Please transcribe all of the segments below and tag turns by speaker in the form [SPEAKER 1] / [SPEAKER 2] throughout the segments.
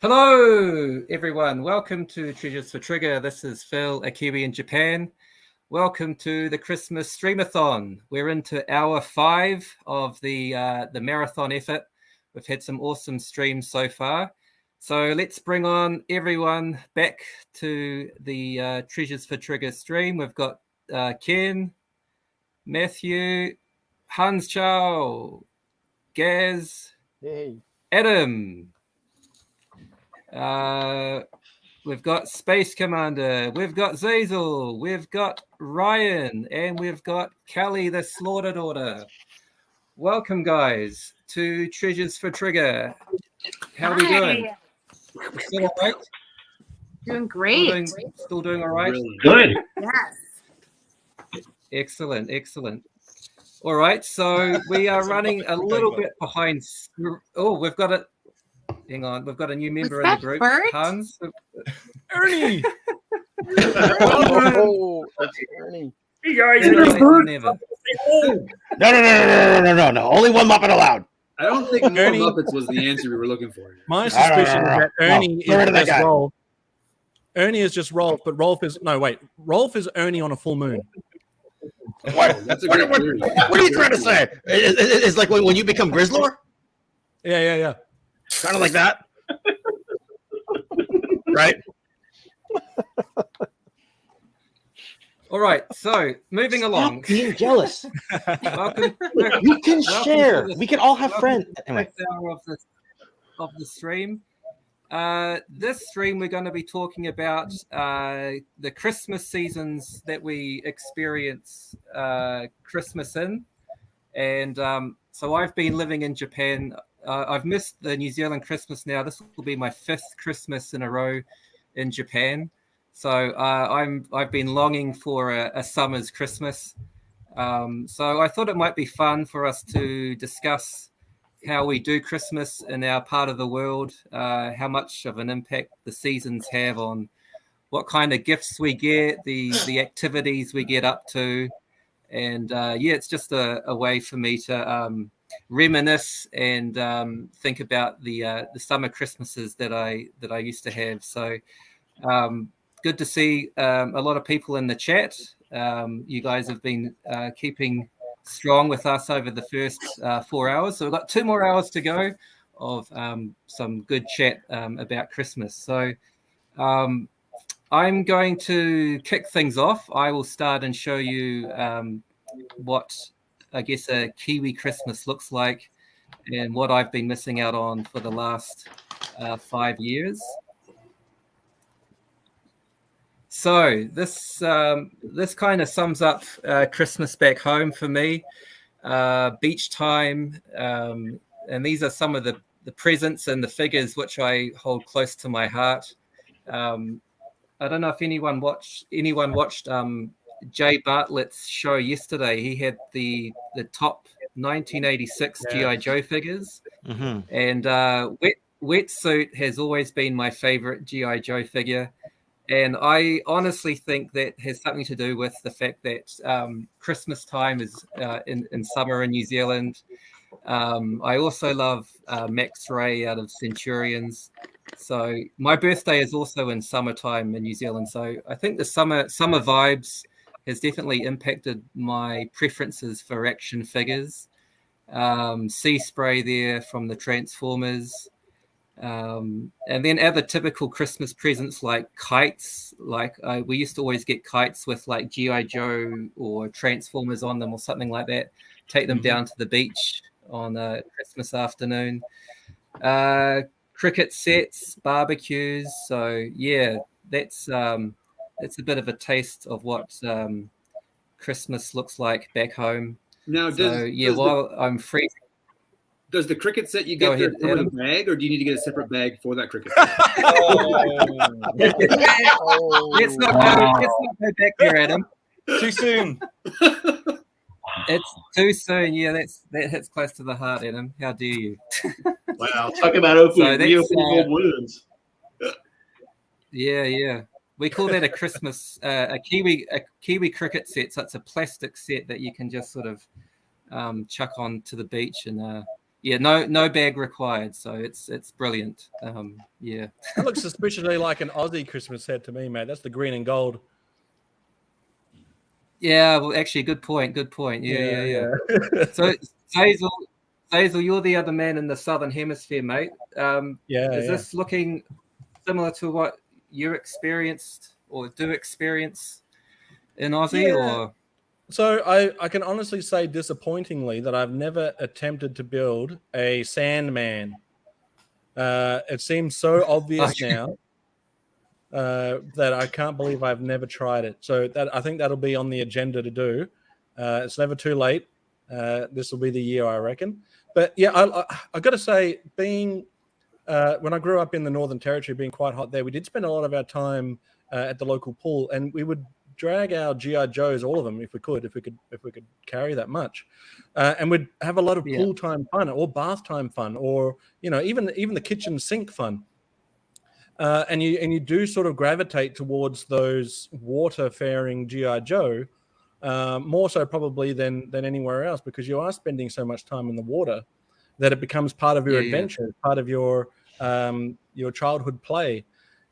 [SPEAKER 1] Hello, everyone. Welcome to Treasures for Trigger. This is Phil, a Kiwi in Japan. Welcome to the Christmas Streamathon. We're into hour 5 of the marathon effort. We've had some awesome streams so far. So let's bring on everyone back to the Treasures for Trigger stream. We've got Ken, Matthew, Hans Chow, Gaz,
[SPEAKER 2] Hey.
[SPEAKER 1] Adam. We've got Space Commander, we've got Zazel, we've got Ryan, and we've got Kelly, the Slaughter Daughter. Welcome, guys, to Treasures for Trigger. How are we doing? Still all right?
[SPEAKER 3] Doing great.
[SPEAKER 1] Still doing all right?
[SPEAKER 4] Really good.
[SPEAKER 3] Yes.
[SPEAKER 1] Excellent. All right, so we are running a little bit behind. Oh, we've got it. Hang on, we've got a new member in the group.
[SPEAKER 3] Bert?
[SPEAKER 1] Hans.
[SPEAKER 4] Ernie.
[SPEAKER 2] Oh, it's Ernie.
[SPEAKER 4] Hey guys.
[SPEAKER 1] Never.
[SPEAKER 5] No. Only one Muppet allowed.
[SPEAKER 4] I don't think more
[SPEAKER 6] Ernie.
[SPEAKER 4] Muppets was the answer we were looking for.
[SPEAKER 6] My suspicion is that Ernie
[SPEAKER 5] Get rid of
[SPEAKER 6] is
[SPEAKER 5] that
[SPEAKER 6] just
[SPEAKER 5] guy.
[SPEAKER 6] Rolf. Ernie is just Rolf, but Rolf is Rolf is Ernie on a full moon.
[SPEAKER 4] That's a great theory.
[SPEAKER 5] What are you trying to say? It's like when you become Grizzlor?
[SPEAKER 6] Yeah.
[SPEAKER 5] Kind of like that. Right?
[SPEAKER 1] All right, so moving along.
[SPEAKER 5] Stop being jealous.
[SPEAKER 1] Welcome.
[SPEAKER 5] We can
[SPEAKER 1] Welcome
[SPEAKER 5] share.
[SPEAKER 1] to the-
[SPEAKER 5] We can all have friends. Anyway.
[SPEAKER 1] First hour of the stream. This stream, we're going to be talking about the Christmas seasons that we experience Christmas in. And so I've been living in Japan. I've missed the New Zealand Christmas now. This will be my 5th Christmas in a row in Japan. So I've been longing for a summer's Christmas. So I thought it might be fun for us to discuss how we do Christmas in our part of the world, how much of an impact the seasons have on what kind of gifts we get, the activities we get up to. And it's just a way for me to reminisce and think about the summer Christmases that I used to have. So good to see a lot of people in the chat. You guys have been keeping strong with us over the first 4 hours. So we've got 2 more hours to go of some good chat about Christmas. So I'm going to kick things off. I will start and show you what I guess a Kiwi Christmas looks like and what I've been missing out on for the last 5 years. So this kind of sums up Christmas back home for me. Beach time, and these are some of the presents and the figures which I hold close to my heart. I don't know if anyone watched Jay Bartlett's show yesterday. He had the top 1986 G.I. Joe figures, and Wetsuit has always been my favorite G.I. Joe figure. And I honestly think that has something to do with the fact that Christmas time is in summer in New Zealand. I also love Max Ray out of Centurions. So my birthday is also in summertime in New Zealand. So I think the summer vibes has definitely impacted my preferences for action figures. Sea Spray there from the Transformers. And then other typical Christmas presents like kites. Like we used to always get kites with like G.I. Joe or Transformers on them or something like that. Take them down to the beach on a Christmas afternoon. Cricket sets, barbecues. So yeah, that's a bit of a taste of what Christmas looks like back home.
[SPEAKER 4] Now,
[SPEAKER 1] while I'm free.
[SPEAKER 4] Does the cricket set you get come in a bag, or do you need to get a separate bag for that cricket set?
[SPEAKER 1] Let's not go back there, Adam.
[SPEAKER 6] Too soon.
[SPEAKER 1] It's too soon. Yeah, that hits close to the heart, Adam. How dare you?
[SPEAKER 7] Wow, talk about opening old wounds.
[SPEAKER 1] Yeah. We call that a Christmas, a Kiwi cricket set. So it's a plastic set that you can just sort of chuck on to the beach and Yeah, no bag required. So it's brilliant. Yeah.
[SPEAKER 6] That looks suspiciously like an Aussie Christmas set to me, mate. That's the green and gold.
[SPEAKER 1] Yeah, well, actually, good point. Yeah. So, Zazel, you're the other man in the Southern Hemisphere, mate. Is this looking similar to what you experienced or do experience in Aussie? Or
[SPEAKER 6] so I can honestly say disappointingly that I've never attempted to build a Sandman. It seems so obvious now. That I can't believe I've never tried it. So I think that'll be on the agenda to do. It's never too late. This will be the year, I reckon. But yeah, I got to say, being when I grew up in the Northern Territory, being quite hot there, we did spend a lot of our time at the local pool, and we would drag our GI Joes, all of them, if we could carry that much, and we'd have a lot of pool time fun or bath time fun, or even the kitchen sink fun. And you do sort of gravitate towards those water-faring GI Joe, more so probably than anywhere else, because you are spending so much time in the water that it becomes part of your adventure, part of your childhood play.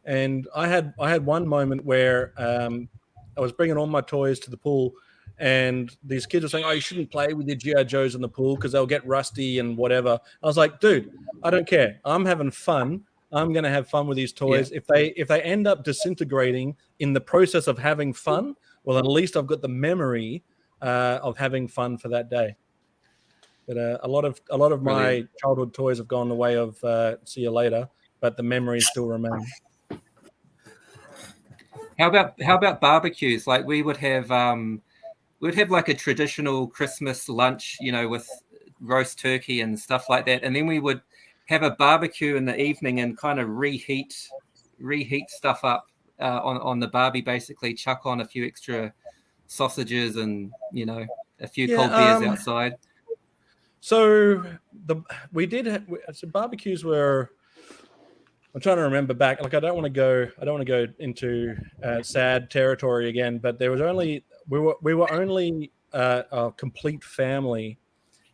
[SPEAKER 6] And I had one moment where I was bringing all my toys to the pool, and these kids were saying, "Oh, you shouldn't play with your GI Joes in the pool because they'll get rusty and whatever." I was like, "Dude, I don't care. I'm having fun. I'm going to have fun with these toys. If they end up disintegrating in the process of having fun, well, at least I've got the memory of having fun for that day." But a lot of my childhood toys have gone the way of see you later, but the memories still remain.
[SPEAKER 1] How about barbecues? Like we would have like a traditional Christmas lunch, with roast turkey and stuff like that, and then we would have a barbecue in the evening and kind of reheat stuff up on the barbie. Basically, chuck on a few extra sausages and a few cold beers outside. So barbecues were. I'm trying to remember back. Like I don't want to go into sad territory again. But there was we were only a complete family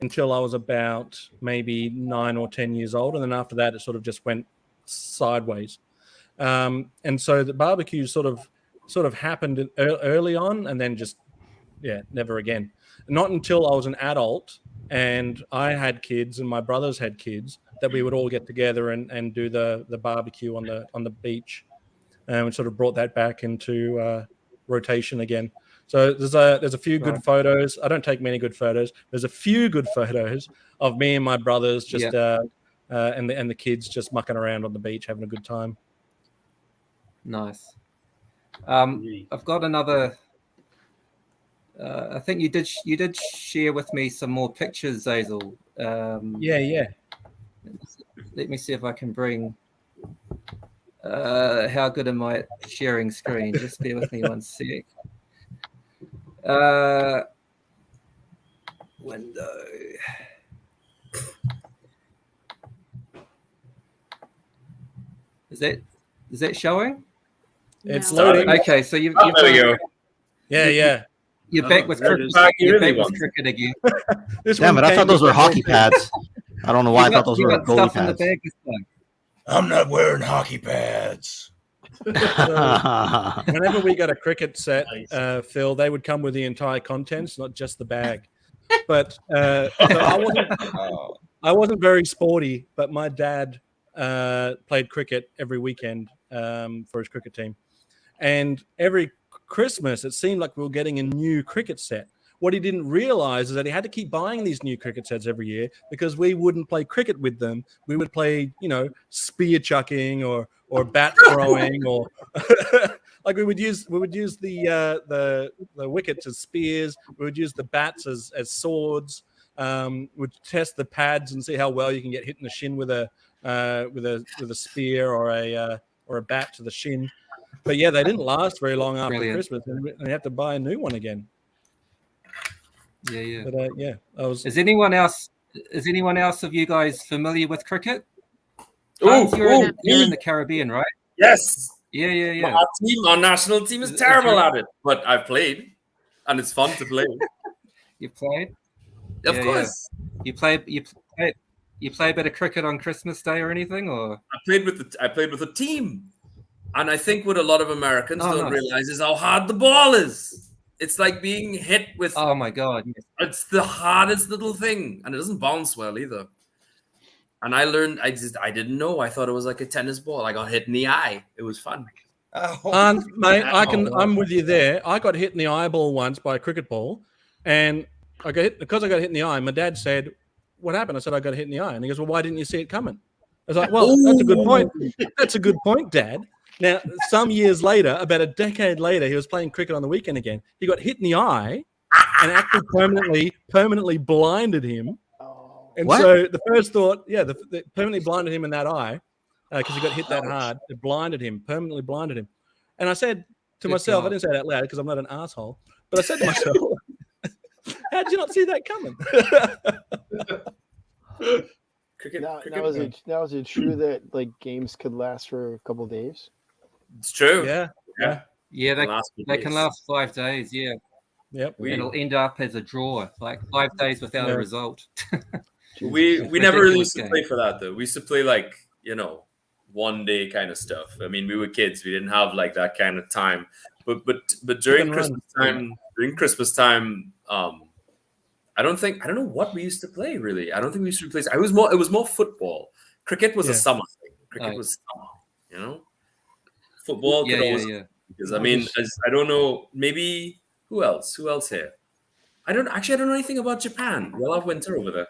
[SPEAKER 1] until I was about maybe 9 or 10 years old, and then after that, it sort of just went sideways. And so the barbecues sort of happened early on, and then just never again. Not until I was an adult and I had kids and my brothers had kids that we would all get together and do the barbecue on the beach, and we sort of brought that back into rotation again. So there's a few good photos. I don't take many good photos. There's a few good photos of me and my brothers just and the kids just mucking around on the beach having a good time. Nice. I've got another. I think you did share with me some more pictures, Zazel. Yeah. Let me see if I can bring. How good am I at sharing screen? Just bear with me one sec. Window. Is that showing? It's loading. Okay, so you've
[SPEAKER 7] there we go.
[SPEAKER 1] Yeah. You're back with cricket. You're back with cricket again.
[SPEAKER 5] Damn it! I thought those were hockey pads. I don't know why I thought those were goalie pads. In the bag this time.
[SPEAKER 2] I'm not wearing hockey pads.
[SPEAKER 6] Whenever we got a cricket set, Phil, they would come with the entire contents, not just the bag. But so I wasn't very sporty, but my dad played cricket every weekend for his cricket team, and every Christmas it seemed like we were getting a new cricket set. What he didn't realize is that he had to keep buying these new cricket sets every year because we wouldn't play cricket with them. We would play, spear chucking or bat throwing, or like we would use the wickets as spears. We would use the bats as swords. We'd test the pads and see how well you can get hit in the shin with a spear or a bat to the shin. But yeah, they didn't last very long after Christmas, and we had to buy a new one again. Yeah. But Is anyone else of you guys familiar with cricket? You're in the Caribbean, right?
[SPEAKER 7] Yes.
[SPEAKER 2] Yeah.
[SPEAKER 7] Our national team is terrible at it, but I've played, and it's fun to play.
[SPEAKER 1] You played?
[SPEAKER 7] Of course.
[SPEAKER 1] You played. You play a bit of cricket on Christmas Day or anything, or
[SPEAKER 7] I played with a team, and I think what a lot of Americans don't realize is how hard the ball is. It's like being hit with.
[SPEAKER 1] Oh my god!
[SPEAKER 7] It's the hardest little thing, and it doesn't bounce well either. And I learned. I didn't know. I thought it was like a tennis ball. I got hit in the eye. It was fun.
[SPEAKER 6] Mate, I'm with you there. I got hit in the eyeball once by a cricket ball, and because I got hit in the eye. My dad said, "What happened?" I said, "I got hit in the eye," and he goes, "Well, why didn't you see it coming?" I was like, "Well, that's a good point. That's a good point, Dad." Now, some years later, about a decade later, he was playing cricket on the weekend again. He got hit in the eye, and actually permanently blinded him. And so the first thought, the permanently blinded him in that eye because he got hit that hard. It permanently blinded him. And I said to myself, I didn't say it out loud because I'm not an asshole, but I said to myself, how did you not see that coming?
[SPEAKER 8] Now is it true that like games could last for a couple of days?
[SPEAKER 7] It's true.
[SPEAKER 6] Yeah.
[SPEAKER 1] They can last 5 days. Yeah.
[SPEAKER 6] Yep.
[SPEAKER 1] It'll end up as a draw, like 5 days without a result.
[SPEAKER 7] We never really used to play for that though. We used to play like, 1 day kind of stuff. I mean, we were kids. We didn't have like that kind of time. But during Christmas time, I don't know what we used to play really. I don't think we used to play. It was more football. Cricket was a summer thing. Cricket was summer, Football could always because I mean, I don't know, maybe who else here? I don't know anything about Japan. We'll have winter over there.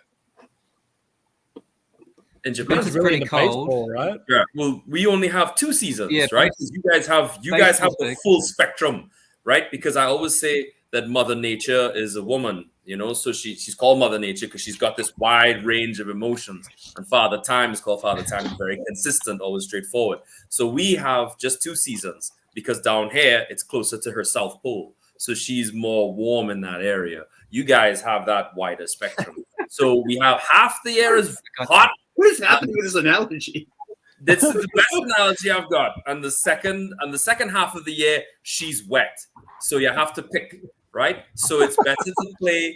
[SPEAKER 7] In Japan,
[SPEAKER 1] it's pretty cold,
[SPEAKER 6] baseball, right?
[SPEAKER 7] Yeah. Well, we only have 2 seasons, right? You guys have the full spectrum, right? Because I always say that Mother Nature is a woman, so she's called Mother Nature because she's got this wide range of emotions. And Father Time is called Father Time, very consistent, always straightforward. So we have just 2 seasons because down here it's closer to her South Pole. So she's more warm in that area. You guys have that wider spectrum. So we have half the year is hot.
[SPEAKER 4] What is happening with this analogy?
[SPEAKER 7] This is the best analogy I've got. And the second half of the year, she's wet. So you have to pick, right? So it's better to play.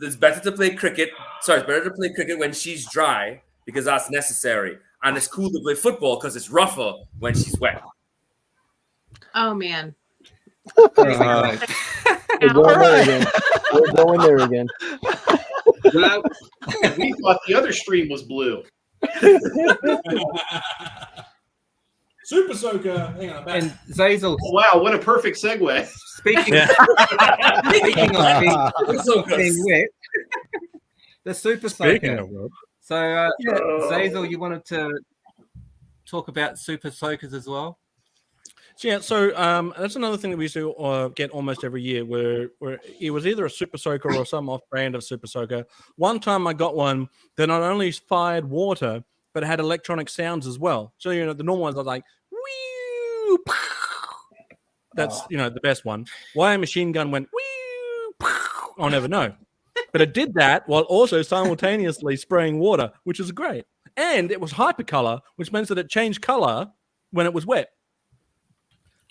[SPEAKER 7] It's better to play cricket. Sorry, it's better to play cricket when she's dry because that's necessary. And it's cool to play football because it's rougher when she's wet.
[SPEAKER 3] Oh man.
[SPEAKER 8] We're going there again.
[SPEAKER 4] Well, we thought the other stream was blue.
[SPEAKER 6] Super Soaker. Hang on.
[SPEAKER 1] And Zazel.
[SPEAKER 4] Oh, wow, what a perfect segue.
[SPEAKER 1] Speaking of being wet, the Super Soaker. So, Zazel, you wanted to talk about Super Soakers as well?
[SPEAKER 6] So that's another thing that we used to get almost every year where it was either a Super Soaker or some off-brand of Super Soaker. One time I got one that not only fired water, but had electronic sounds as well. So, the normal ones are like, wee, that's, the best one. Why a machine gun went, wee, I'll never know. But it did that while also simultaneously spraying water, which is great. And it was hypercolor, which means that it changed color when it was wet.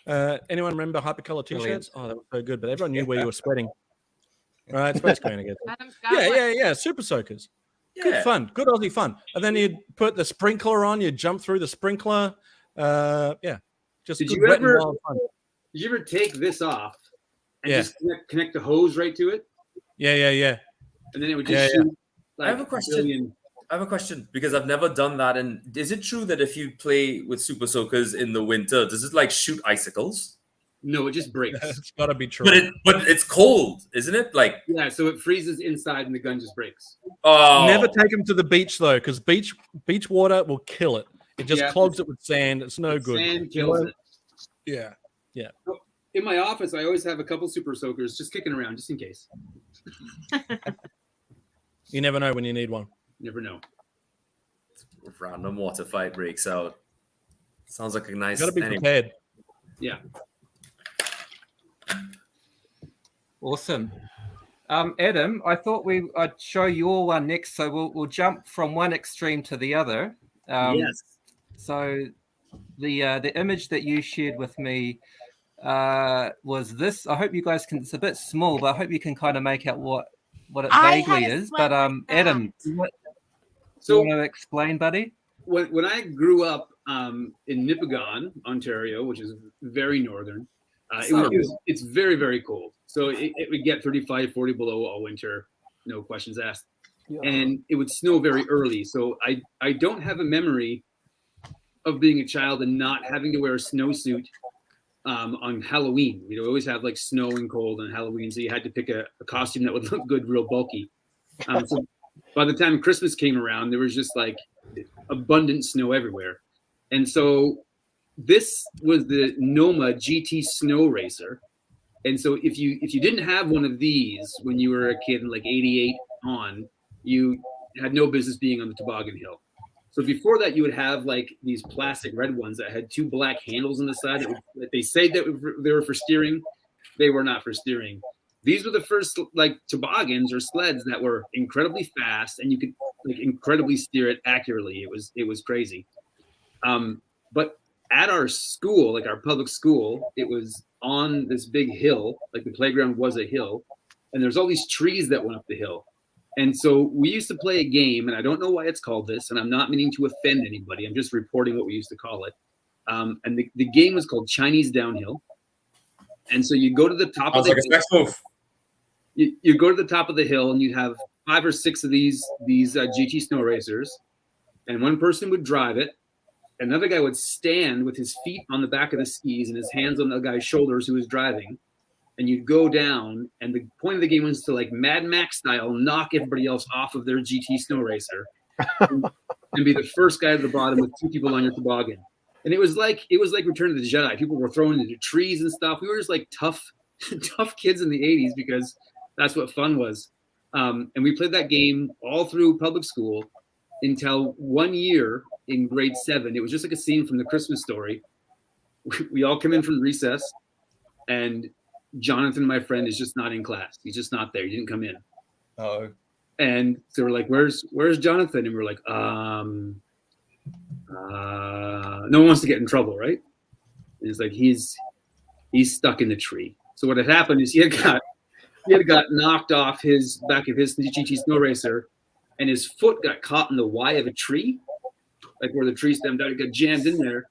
[SPEAKER 6] Anyone remember hypercolor t-shirts? Oh, that was so good, but everyone knew where you were sweating. Right, space green again. Yeah. Super Soakers. Yeah. Good fun. Good Aussie fun. And then you'd put the sprinkler on, you'd jump through the sprinkler. Just
[SPEAKER 4] did
[SPEAKER 6] good
[SPEAKER 4] you
[SPEAKER 6] wet
[SPEAKER 4] ever
[SPEAKER 6] and wild fun.
[SPEAKER 4] Did you ever take this off and just connect the hose right to it?
[SPEAKER 6] Yeah.
[SPEAKER 4] And then it would just shoot. Like,
[SPEAKER 7] I have a question because I've never done that. And is it true that if you play with Super Soakers in the winter, does it like shoot icicles?
[SPEAKER 4] No, it just breaks.
[SPEAKER 6] It's got to be true.
[SPEAKER 7] But it's cold, isn't it? Like
[SPEAKER 4] so it freezes inside and the gun just breaks.
[SPEAKER 7] Oh,
[SPEAKER 6] never take them to the beach though, because beach water will kill it. It just clogs it with sand. It's no good.
[SPEAKER 4] Sand kills it.
[SPEAKER 6] Yeah.
[SPEAKER 4] In my office, I always have a couple Super Soakers just kicking around, just in case.
[SPEAKER 6] You never know when you need one.
[SPEAKER 4] Never know.
[SPEAKER 7] Random water fight breaks out. Sounds like a nice.
[SPEAKER 6] You got to be prepared.
[SPEAKER 4] Yeah.
[SPEAKER 1] Awesome. Adam, I thought I'd show your one next, so we'll jump from one extreme to the other.
[SPEAKER 4] Yes.
[SPEAKER 1] So the image that you shared with me was this. I hope you guys can. It's a bit small, but I hope you can kind of make out what it vaguely is. But Adam, So, you want to explain, buddy?
[SPEAKER 4] When I grew up in Nipigon, Ontario, which is very northern, it's very, very cold. So it would get 35, 40 below all winter, no questions asked. Yeah. And it would snow very early. So I don't have a memory of being a child and not having to wear a snowsuit on Halloween. We'd always have like snow and cold on Halloween. So you had to pick a costume that would look good, real bulky. So by the time Christmas came around, there was just like abundant snow everywhere. And so this was the Noma GT Snow Racer. And so if you didn't have one of these when you were a kid in like 88 on, you had no business being on the toboggan hill. So before that, you would have like these plastic red ones that had two black handles on the side that they say that they were for steering. They were not for steering. These were the first like toboggans or sleds that were incredibly fast, and you could like incredibly steer it accurately. It was crazy. But at our school, like our public school, it was on this big hill. Like the playground was a hill, and there's all these trees that went up the hill. And so we used to play a game, and I don't know why it's called this, and I'm not meaning to offend anybody. I'm just reporting what we used to call it. And the game was called Chinese Downhill. And so you go to the top of the hill. You go to the top of the hill, and you have 5 or 6 of these GT snow racers, and one person would drive it. Another guy would stand with his feet on the back of the skis and his hands on the guy's shoulders who was driving. And you'd go down, and the point of the game was to, like Mad Max style, knock everybody else off of their GT snow racer and be the first guy to the bottom with 2 people on your toboggan. And it was like Return of the Jedi. People were thrown into trees and stuff. We were just like tough kids in the 80s because that's what fun was. And we played that game all through public school until one year in grade 7. It was just like a scene from the Christmas Story. We all come in from recess, and Jonathan, my friend, is just not in class. He's just not there. He didn't come in.
[SPEAKER 1] Oh.
[SPEAKER 4] And so we're like, where's Jonathan? And we're like, no one wants to get in trouble, right? And it's like he's stuck in the tree. So what had happened is he had got knocked off his back of his GT snow racer, and his foot got caught in the Y of a tree, like where the tree stemmed out. It got jammed in there,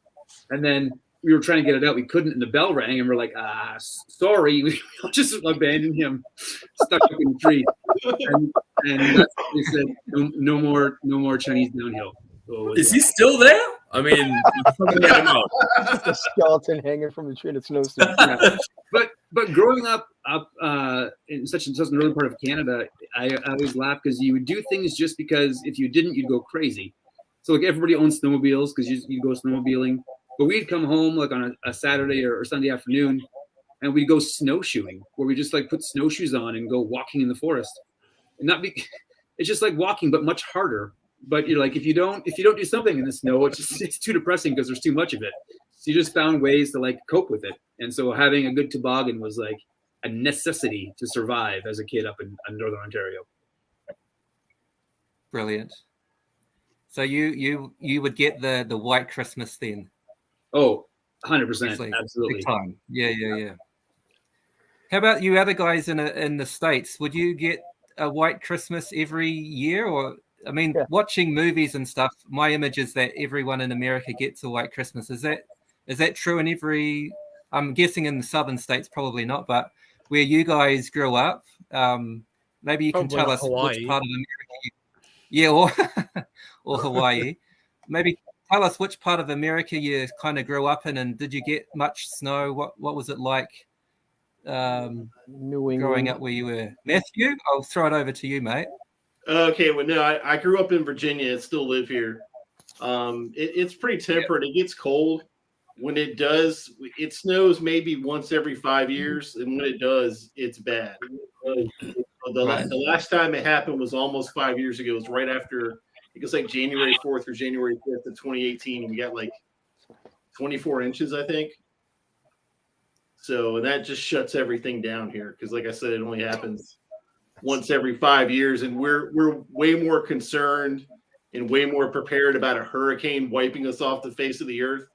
[SPEAKER 4] and then we were trying to get it out. We couldn't, and the bell rang, and we're like, sorry. We just abandoned him, stuck up in the tree. And that's what they said, no more Chinese downhill. So
[SPEAKER 7] is he still there? I mean, get him out.
[SPEAKER 8] Just a skeleton hanging from the tree in a snowsuit.
[SPEAKER 4] Yeah. But growing up in such a northern part of Canada, I always laugh because you would do things just because if you didn't, you'd go crazy. So like everybody owns snowmobiles because you go snowmobiling. But we'd come home like on a Saturday or Sunday afternoon, and we'd go snowshoeing, where we just like put snowshoes on and go walking in the forest. And it's just like walking, but much harder. But you're like, if you don't do something in the snow, it's too depressing because there's too much of it. So you just found ways to like cope with it. And so having a good toboggan was like a necessity to survive as a kid up in Northern Ontario.
[SPEAKER 1] Brilliant. So you would get the white Christmas then?
[SPEAKER 4] Oh, 100%. Absolutely.
[SPEAKER 1] Big time. Yeah. How about you other guys in the States? Would you get a white Christmas every year? Or, I mean, watching movies and stuff, my image is that everyone in America gets a white Christmas. Is that true in every, I'm guessing in the southern states, probably not, but where you guys grew up, maybe you can tell us which part of America or Hawaii. Maybe tell us which part of America you kind of grew up in, and did you get much snow? What was it like
[SPEAKER 8] New England.
[SPEAKER 1] Growing up where you were? Matthew, I'll throw it over to you, mate.
[SPEAKER 9] Okay, well, no, I grew up in Virginia and still live here. It's pretty temperate. It gets cold. When it does, it snows maybe once every 5 years, and when it does, it's bad. The last time it happened was almost 5 years ago. It was right after, I think it's like January 4th or January 5th of 2018, and we got like 24 inches, I think. So that just shuts everything down here because, like I said, it only happens once every 5 years, and we're way more concerned and way more prepared about a hurricane wiping us off the face of the earth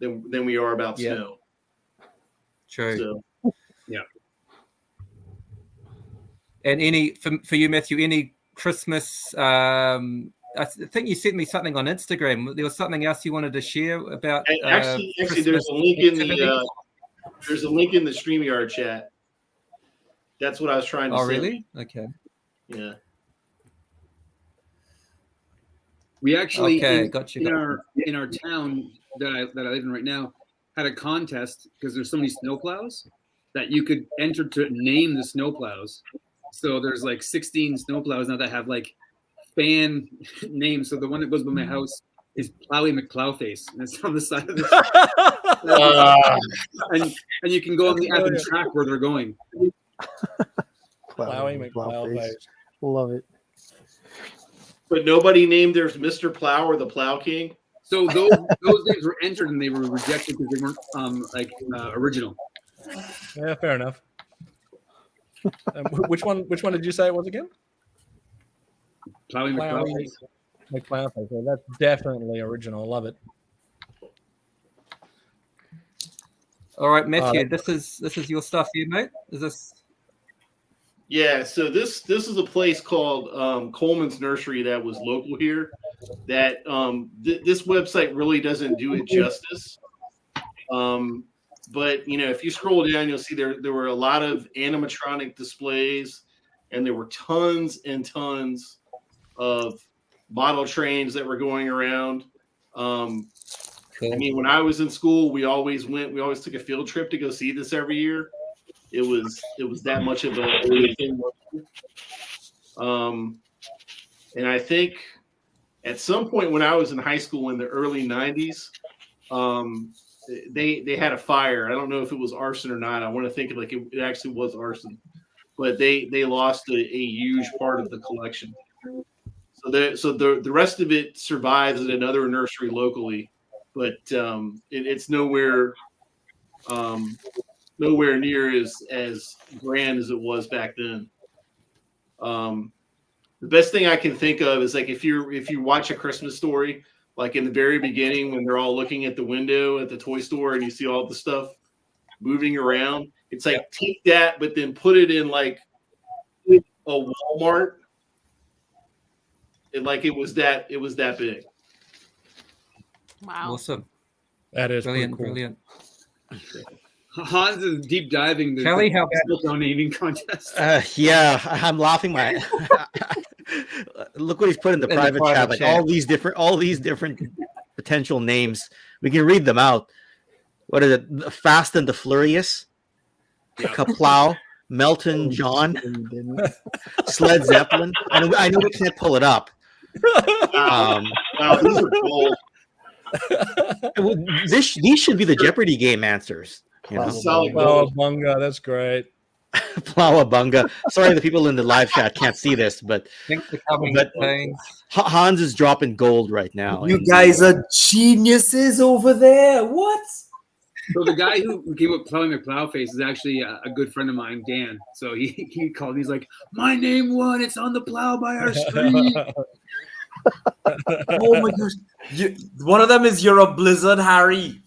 [SPEAKER 9] than we are about snow.
[SPEAKER 1] True.
[SPEAKER 9] So,
[SPEAKER 4] yeah.
[SPEAKER 1] And for you, Matthew, any Christmas
[SPEAKER 9] I
[SPEAKER 1] think you sent me something on Instagram. There was something else you wanted to share about.
[SPEAKER 9] Actually, there's a link in the StreamYard chat. That's what I was trying to say.
[SPEAKER 1] Oh, really? Okay.
[SPEAKER 9] Yeah.
[SPEAKER 4] We actually
[SPEAKER 1] gotcha.
[SPEAKER 4] in our town that I live in right now had a contest because there's so many snowplows that you could enter to name the snowplows. So there's like 16 snowplows now that have like fan names. So the one that goes by my house is Plowy McPlowface, and it's on the side of the and you can go on the app and track where they're going.
[SPEAKER 8] Plowy McPlowface. Love it.
[SPEAKER 9] But nobody named theirs Mr. Plow or the Plow King.
[SPEAKER 4] So those names were entered and they were rejected because they weren't original.
[SPEAKER 6] Yeah, fair enough. Which one did you say it was again?
[SPEAKER 4] Plowy McPlowface.
[SPEAKER 6] McPlowface. Yeah, that's definitely original. Love it.
[SPEAKER 1] All right, Matthew, this is your stuff here, mate. Is this?
[SPEAKER 9] Yeah, so this is a place called Coleman's Nursery that was local here. That this website really doesn't do it justice. But if you scroll down, you'll see there were a lot of animatronic displays, and there were tons and tons of model trains that were going around. Cool. I mean, when I was in school, we always took a field trip to go see this every year. It was that much of a thing. And I think at some point when I was in high school in the early 90s, they had a fire. I don't know if it was arson or not. I want to think like it actually was arson, but they lost a huge part of the collection. So the rest of it survives at another nursery locally, but it's nowhere near as grand as it was back then. The best thing I can think of is like if you watch A Christmas Story, like in the very beginning when they're all looking at the window at the toy store and you see all the stuff moving around, it's like take that, but then put it in like a Walmart. It was that big.
[SPEAKER 3] Wow.
[SPEAKER 1] Awesome.
[SPEAKER 6] That is
[SPEAKER 1] brilliant.
[SPEAKER 6] Cool.
[SPEAKER 1] Brilliant.
[SPEAKER 4] Hans is deep diving the
[SPEAKER 1] Kelly, how about
[SPEAKER 4] donating contest?
[SPEAKER 5] Yeah, I'm laughing. Look what he's put in the private chat. Like all these different potential names. We can read them out. What is it? The Fast and the Furious, Kaplow, Melton John, Sled Zeppelin. I know we can't pull it up.
[SPEAKER 9] Wow, these are cool.
[SPEAKER 5] These should be the Jeopardy game answers.
[SPEAKER 6] Plowabunga, that's great.
[SPEAKER 5] Plowabunga. Sorry, the people in the live chat can't see this, but Hans is dropping gold right now.
[SPEAKER 10] You guys are geniuses over there. What?
[SPEAKER 4] So the guy who came up with Plowy McPlowface is actually a good friend of mine, Dan. So he called me. He's like, my name won. It's on the plow by our street.
[SPEAKER 10] Oh my gosh. One of them is you're a Blizzard Harry.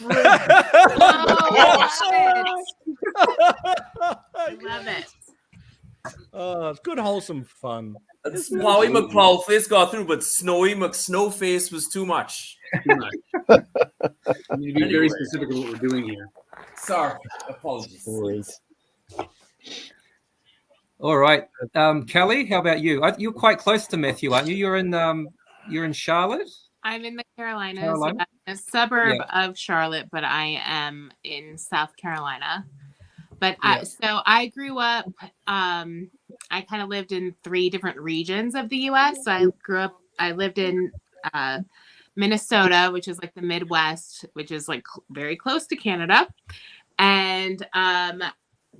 [SPEAKER 3] I love it.
[SPEAKER 6] Oh, it's good, wholesome fun.
[SPEAKER 10] Plowy McPlowface got through, but Snowy McSnowface was too much.
[SPEAKER 4] Too much. I need to be very specific of what we're doing here.
[SPEAKER 10] Sorry, apologies.
[SPEAKER 8] Great.
[SPEAKER 1] All right, Kelly, how about you? You're quite close to Matthew, aren't you? You're in Charlotte.
[SPEAKER 3] I'm in the Carolinas, a suburb of Charlotte, but I am in South Carolina. But I grew up. I kind of lived in 3 different regions of the U.S. So I lived in Minnesota, which is like the Midwest, which is like very close to Canada, and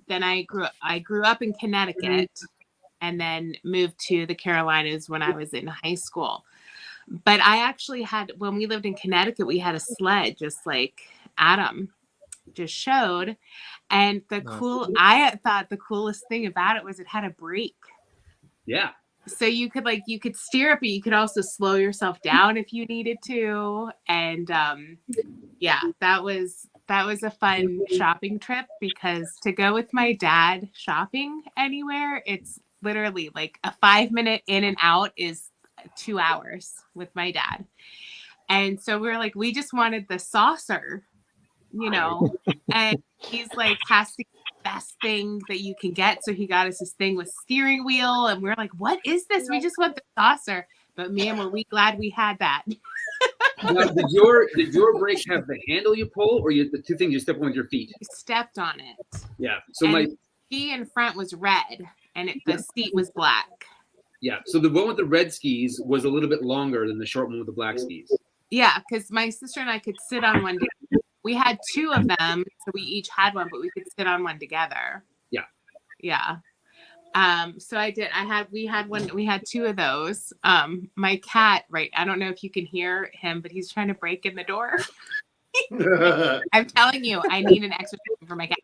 [SPEAKER 3] then I grew up in Connecticut, and then moved to the Carolinas when I was in high school. But I actually when we lived in Connecticut, we had a sled, just like Adam just showed. And I thought the coolest thing about it was it had a brake. Yeah. So you could steer it, but you could also slow yourself down if you needed to. And that was a fun shopping trip, because to go with my dad shopping anywhere, it's literally like a 5-minute in and out is 2 hours with my dad. And so we were like, we just wanted the saucer, you know, and he's like, has to get the best thing that you can get. So he got us this thing with steering wheel. And we're like, what is this? We just want the saucer. But man, were we glad we had that.
[SPEAKER 4] Now, did your brake have the handle you pull, or the two things you step on with your feet?
[SPEAKER 3] You stepped on it.
[SPEAKER 4] Yeah. So
[SPEAKER 3] and
[SPEAKER 4] my
[SPEAKER 3] ski in front was red, and the seat was black.
[SPEAKER 4] Yeah. So the one with the red skis was a little bit longer than the short one with the black skis.
[SPEAKER 3] Yeah, because my sister and I could sit on one. We had 2 of them, so we each had one, but we could sit on one together.
[SPEAKER 4] Yeah.
[SPEAKER 3] Yeah. So we had one. We had 2 of those. My cat, right? I don't know if you can hear him, but he's trying to break in the door. I'm telling you, I need an exorcism for my cat.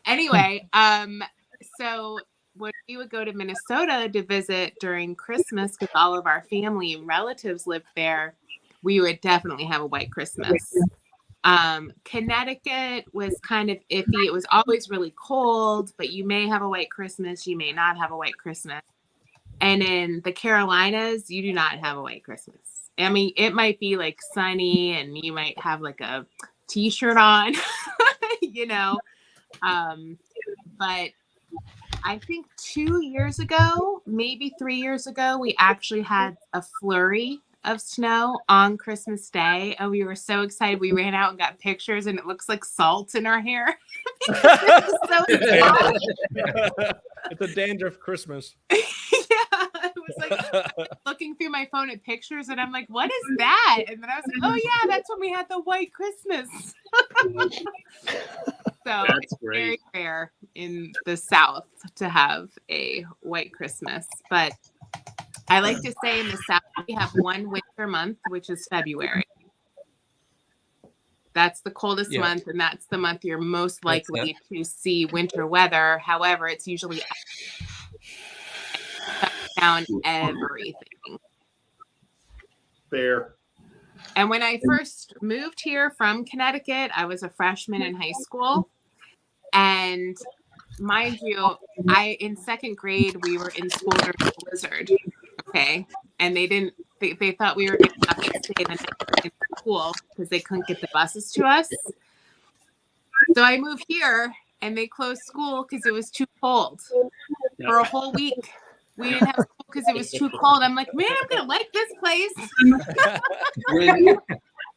[SPEAKER 3] Anyway, so when we would go to Minnesota to visit during Christmas, because all of our family and relatives lived there, we would definitely have a white Christmas. Connecticut was kind of iffy. It was always really cold, but you may have a white Christmas, you may not have a white Christmas. And in the Carolinas, you do not have a white Christmas. I mean, it might be like sunny and you might have like a t-shirt on, you know. But I think 2 years ago, maybe 3 years ago, we actually had a flurry of snow on Christmas Day, and we were so excited. We ran out and got pictures, and it looks like salt in our hair.
[SPEAKER 6] It's a dandruff Christmas.
[SPEAKER 3] Yeah, it was like looking through my phone at pictures, and I'm like, "What is that?" And then I was like, "Oh yeah, that's when we had the white Christmas." So it's very rare in the South to have a white Christmas, but I like to say in the South, we have one winter month, which is February. That's the coldest month, and that's the month you're most likely to see winter weather. However, it's usually down everything.
[SPEAKER 9] Fair.
[SPEAKER 3] And when I first moved here from Connecticut, I was a freshman in high school. And mind you, in second grade, we were in school during the blizzard. Okay. And they thought we were going to have to stay the night in school because they couldn't get the buses to us. So I moved here and they closed school because it was too cold for a whole week. We didn't have school because it was too cold. I'm like, man, I'm going to like this place.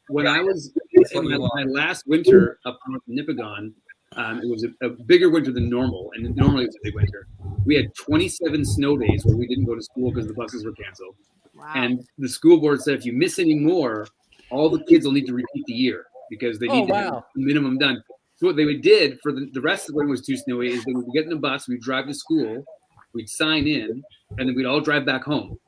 [SPEAKER 4] When I was in my last winter up north in Nipigon, it was a bigger winter than normal, and normally it's a big winter. We had 27 snow days where we didn't go to school because the buses were canceled.
[SPEAKER 3] Wow.
[SPEAKER 4] And the school board said if you miss any more, all the kids will need to repeat the year because they need to have the minimum done. So what they did for the rest of when it was too snowy is they would get in a bus, we'd drive to school, we'd sign in, and then we'd all drive back home.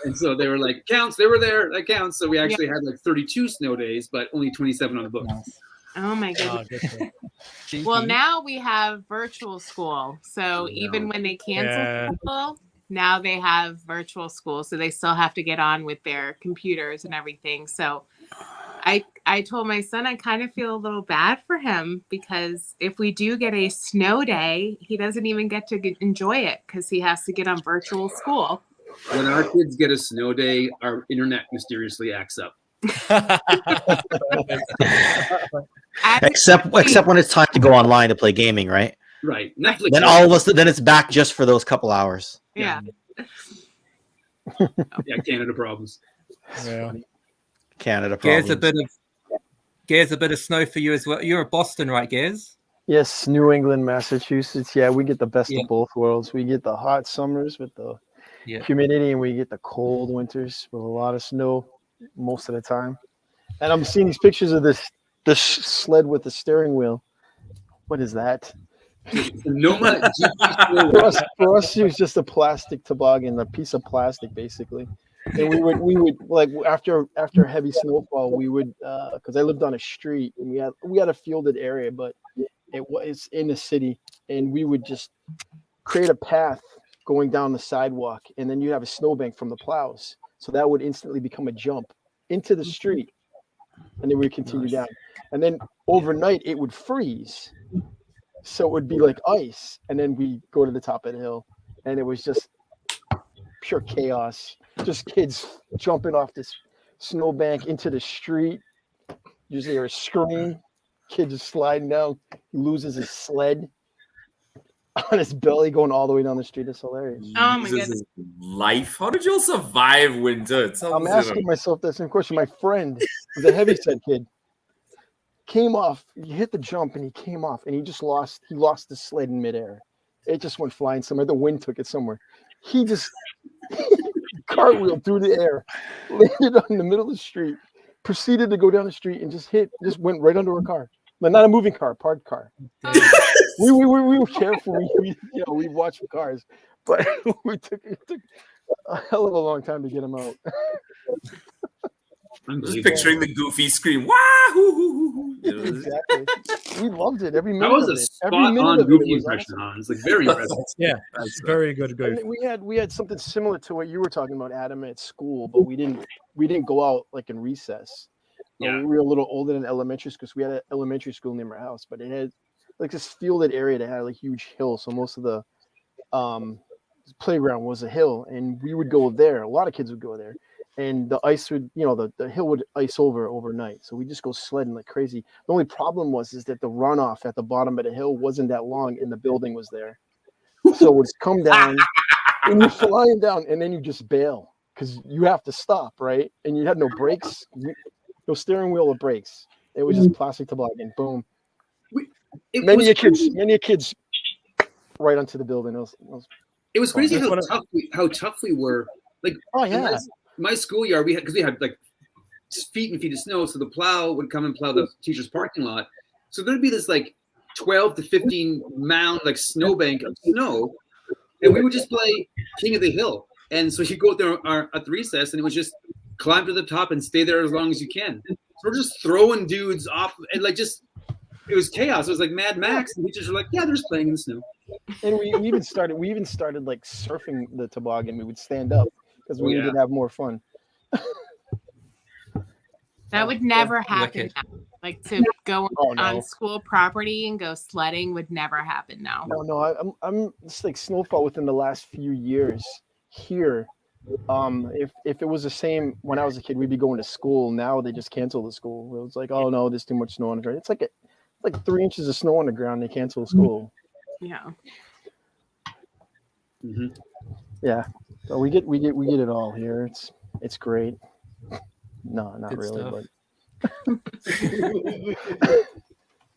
[SPEAKER 4] And so they were like, counts, they were there, that counts. So we actually had like 32 snow days, but only 27 on the books.
[SPEAKER 3] Oh my goodness. Well, now we have virtual school. So even when they cancel school, now they have virtual school. So they still have to get on with their computers and everything. So I told my son I kind of feel a little bad for him because if we do get a snow day, he doesn't even get to enjoy it because he has to get on virtual school.
[SPEAKER 4] When our kids get a snow day, our internet mysteriously acts up.
[SPEAKER 5] except when it's time to go online to play gaming, right?
[SPEAKER 4] Right. Netflix.
[SPEAKER 5] Then all of us, then it's back just for those couple hours.
[SPEAKER 3] Yeah.
[SPEAKER 4] Yeah, Canada problems.
[SPEAKER 6] Yeah.
[SPEAKER 5] Canada problems.
[SPEAKER 1] Gears, a bit of snow for you as well. You're in Boston, right, Gears?
[SPEAKER 8] Yes, New England, Massachusetts. Yeah, we get the best of both worlds. We get the hot summers with the humidity, and we get the cold winters with a lot of snow most of the time. And I'm seeing these pictures of this sled with the steering wheel. What is that? For us, it was just a plastic toboggan, a piece of plastic, basically. And we would like after heavy snowfall, we would because I lived on a street and we had a fielded area, but it was in the city, and we would just create a path going down the sidewalk, and then you have a snowbank from the plows, so that would instantly become a jump into the street, and then we continue down, and then overnight it would freeze, so it would be like ice, and then we go to the top of the hill, and it was just pure chaos. just kids jumping off this snowbank into the street. You just hear a scream. Kid just sliding down. He loses his sled on his belly going all the way down the street. It's hilarious.
[SPEAKER 3] Oh my goodness.
[SPEAKER 7] Life. How did you all survive winter?
[SPEAKER 8] I'm asking myself that same question. My friend, the heavyset kid, came off. He hit the jump and he came off and he lost the sled in midair. It just went flying somewhere. The wind took it somewhere. He just cartwheeled through the air, landed on the middle of the street, proceeded to go down the street and just went right under a car. But not a moving car, parked car. We were careful. We watched the cars, but it took a hell of a long time to get him out.
[SPEAKER 7] I'm just picturing the goofy scream. Wahoo!
[SPEAKER 8] Exactly. We loved it every minute.
[SPEAKER 4] That was a spot-on goofy impression. It's like very impressive.
[SPEAKER 6] Yeah, it's very good.
[SPEAKER 8] We had something similar to what you were talking about, Adam, at school, but we didn't go out like in recess.
[SPEAKER 4] Yeah.
[SPEAKER 8] We were a little older than elementary school, so we had an elementary school near my house, but it had like this fielded area that had like huge hill. So most of the playground was a hill, and we would go there. A lot of kids would go there, and the ice would, the hill would ice over overnight. So we just go sledding like crazy. The only problem is that the runoff at the bottom of the hill wasn't that long, and the building was there. So it would come down, and you're flying down, and then you just bail because you have to stop, right? And you had no brakes. No steering wheel or brakes. It was just plastic toboggan. Boom. Many kids right onto the building.
[SPEAKER 4] It was crazy how tough we were. Like,
[SPEAKER 8] oh yeah,
[SPEAKER 4] my schoolyard, we had like feet and feet of snow, so the plow would come and plow the teacher's parking lot. So there'd be this like 12 to 15 mound like snowbank of snow, and we would just play King of the Hill. And so you go out there at the recess, and it was just climb to the top and stay there as long as you can. So we're just throwing dudes off, and like it was chaos. It was like Mad Max, and teachers were like, "Yeah, they're just playing in the snow."
[SPEAKER 8] And we even started like surfing the toboggan. We would stand up because we needed to have more fun.
[SPEAKER 3] That would never happen now. Like to go on school property and go sledding would never happen now.
[SPEAKER 8] No, I'm just like snowfall within the last few years here. If it was the same when I was a kid, we'd be going to school. Now they just cancel the school. It was like, oh no, there's too much snow on the ground. It's like 3 inches of snow on the ground. They cancel the school.
[SPEAKER 3] Yeah.
[SPEAKER 4] Mm-hmm.
[SPEAKER 8] Yeah. So we get it all here. It's great. No, not
[SPEAKER 1] Good
[SPEAKER 8] really,
[SPEAKER 1] stuff.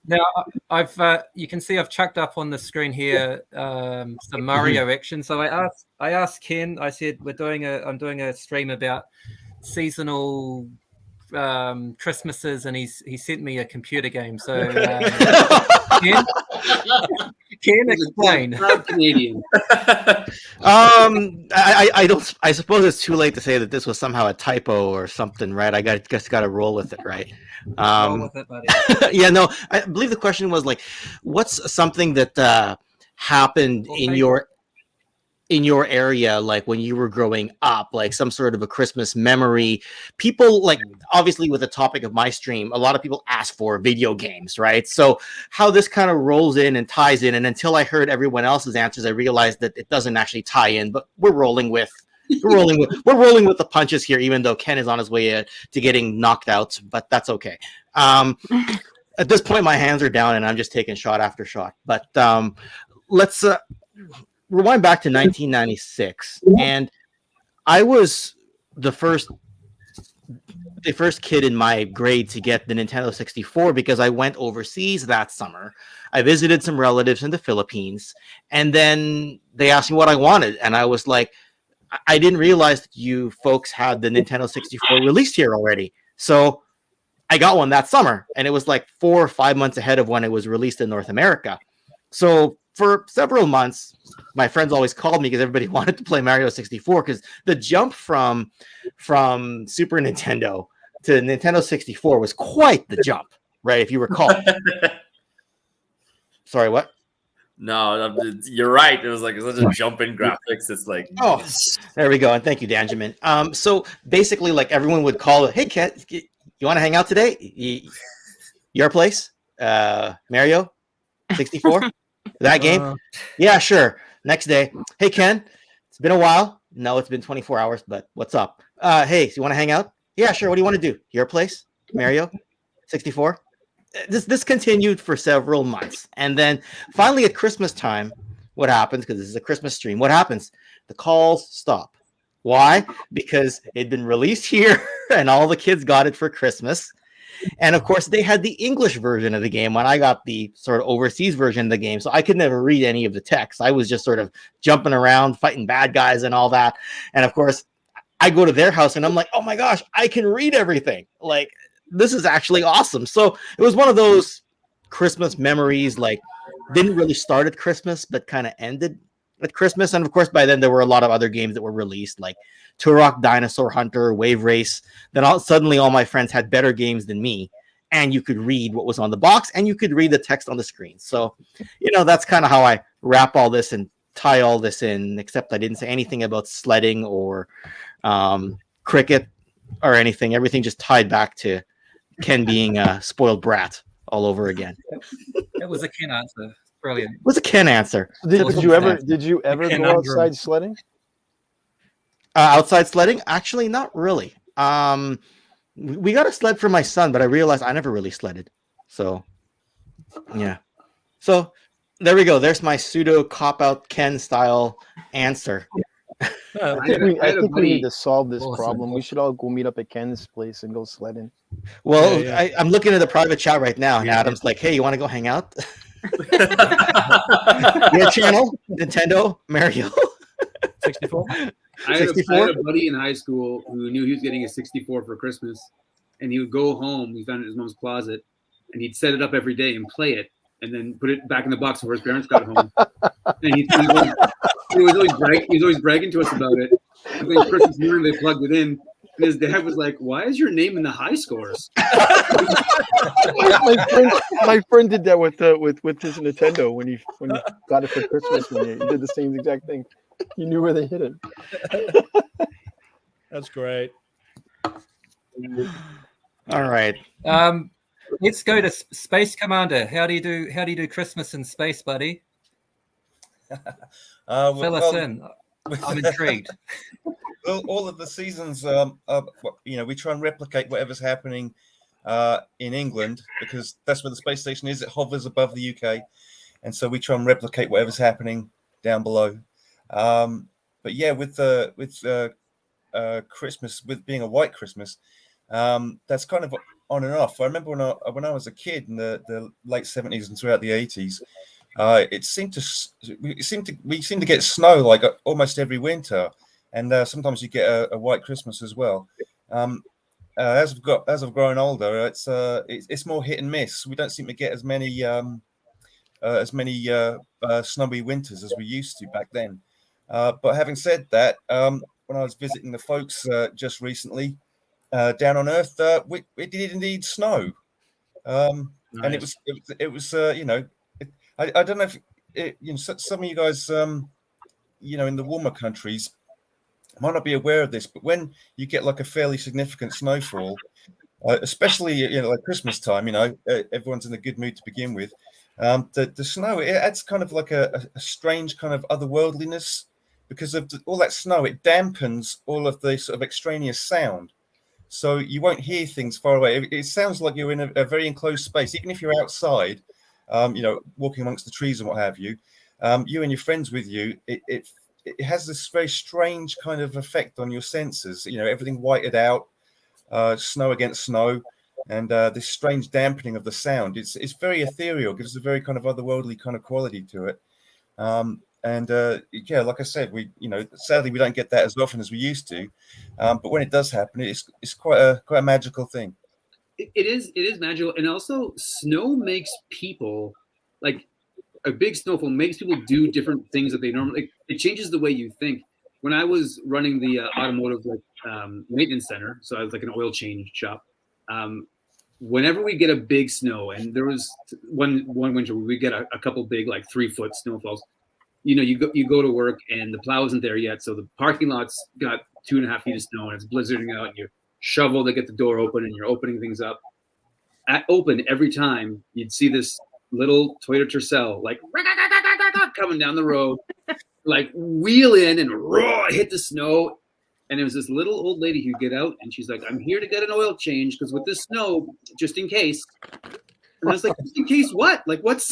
[SPEAKER 1] Now I've you can see I've chucked up on the screen here some Mario action. So I asked Ken. I said I'm doing a stream about seasonal Christmases, and he sent me a computer game. So Ken, explain.
[SPEAKER 4] Canadian.
[SPEAKER 5] I suppose it's too late to say that this was somehow a typo or something, right? I got to roll with it, right?
[SPEAKER 1] Roll with it, buddy.
[SPEAKER 5] Yeah, no. I believe the question was like, what's something that happened in your area, like when you were growing up, like some sort of a Christmas memory? People, like, obviously with the topic of my stream, a lot of people ask for video games, right? So how this kind of rolls in and ties in, and until I heard everyone else's answers, I realized that it doesn't actually tie in, but we're rolling with the punches here, even though Ken is on his way to getting knocked out, but that's okay. At this point, my hands are down and I'm just taking shot after shot, but let's rewind back to 1996, and I was the first kid in my grade to get the Nintendo 64 because I went overseas that summer. I visited some relatives in the Philippines, and then they asked me what I wanted, and I was like, I didn't realize that you folks had the Nintendo 64 released here already. So I got one that summer, and it was like 4 or 5 months ahead of when it was released in North America. So for several months, my friends always called me because everybody wanted to play Mario 64, because the jump from Super Nintendo to Nintendo 64 was quite the jump, right? If you recall. Sorry, what?
[SPEAKER 7] No, you're right. It was like such a jump in graphics. It's like,
[SPEAKER 5] oh, there we go. And thank you, Danjamin. So basically, like, everyone would call it, hey, Kat, you want to hang out today? Your place? Mario 64? That game? Yeah, sure. Next day, hey, Ken, it's been a while. No, it's been 24 hours, but what's up? Hey, so you want to hang out? Yeah, sure. What do you want to do? Your place? Mario? 64? This continued for several months. And then finally at Christmas time, what happens? Because this is a Christmas stream. What happens? The calls stop. Why? Because it'd been released here and all the kids got it for Christmas. And of course, they had the English version of the game when I got the sort of overseas version of the game. So I could never read any of the text. I was just sort of jumping around, fighting bad guys and all that. And of course, I go to their house and I'm like, oh my gosh, I can read everything. Like, this is actually awesome. So it was one of those Christmas memories, like, didn't really start at Christmas, but kind of ended at Christmas. And of course, by then there were a lot of other games that were released, like Turok Dinosaur Hunter, Wave Race. Then suddenly all my friends had better games than me, and you could read what was on the box and you could read the text on the screen. So, that's kind of how I wrap all this and tie all this in, except I didn't say anything about sledding or cricket or anything. Everything just tied back to Ken being a spoiled brat all over again.
[SPEAKER 1] It was a Ken answer. Brilliant.
[SPEAKER 5] It was a Ken answer.
[SPEAKER 8] Did you ever go outside sledding?
[SPEAKER 5] Outside sledding? Actually, not really. We got a sled for my son, but I realized I never really sledded. So, yeah. So, there we go. There's my pseudo cop-out Ken style answer.
[SPEAKER 8] I think we need to solve this problem. We should all go meet up at Ken's place and go sledding.
[SPEAKER 5] Well, yeah. I'm looking at the private chat right now, and Adam's like, hey, you want to go hang out? Your channel, Nintendo, Mario.
[SPEAKER 6] 64?
[SPEAKER 4] I had a buddy in high school who knew he was getting a 64 for Christmas, and he would go home. He found it in his mom's closet, and he'd set it up every day and play it, and then put it back in the box before his parents got home. And he was always bragging to us about it. And then Christmas morning they plugged it in, and his dad was like, "Why is your name in the high scores?"
[SPEAKER 8] my friend did that with his Nintendo when he got it for Christmas. He did the same exact thing. He knew where they hid it.
[SPEAKER 6] That's great.
[SPEAKER 5] All right.
[SPEAKER 1] Let's go to Space Commander. How do you do Christmas in space, buddy? Fill us in. I'm intrigued.
[SPEAKER 2] Well, all of the seasons, we try and replicate whatever's happening in England, because that's where the space station is. It hovers above the UK, and so we try and replicate whatever's happening down below. But yeah, with Christmas, with being a white Christmas, that's kind of on and off. I remember when I was a kid in the late 70s and throughout the 80s, we seem to get snow like almost every winter, and sometimes you get a white Christmas as well. As I've grown older, it's more hit and miss. We don't seem to get as many snowy winters as we used to back then. But having said that, when I was visiting the folks just recently down on Earth, it did indeed snow, nice. And it was I don't know if some of you guys in the warmer countries might not be aware of this, but when you get like a fairly significant snowfall, especially like Christmas time, everyone's in a good mood to begin with. The snow, it adds kind of like a strange kind of otherworldliness because of all that snow. It dampens all of the sort of extraneous sound, so you won't hear things far away. It sounds like you're in a very enclosed space, even if you're outside, walking amongst the trees and what have you. You and your friends with you, it has this very strange kind of effect on your senses. Everything whited out, snow against snow, and this strange dampening of the sound. It's very ethereal, gives a very kind of otherworldly kind of quality to it. Like I said, sadly we don't get that as often as we used to, but when it does happen, it's quite a magical thing.
[SPEAKER 4] It is magical, and also snow makes people, like a big snowfall makes people do different things that they normally. It changes the way you think. When I was running the automotive maintenance center, so I was like an oil change shop. Whenever we get a big snow, and there was one winter where we get a couple big 3-foot snowfalls. You go to work and the plow isn't there yet, so the parking lot's got 2.5 feet of snow and it's blizzarding out, and you shovel to get the door open and you're opening things up. At open, every time you'd see this little Toyota Tercel coming down the road, like wheel in and hit the snow. And there was this little old lady who'd get out, and she's like, "I'm here to get an oil change because with this snow, just in case." And I was like, "Just in case what? Like, what's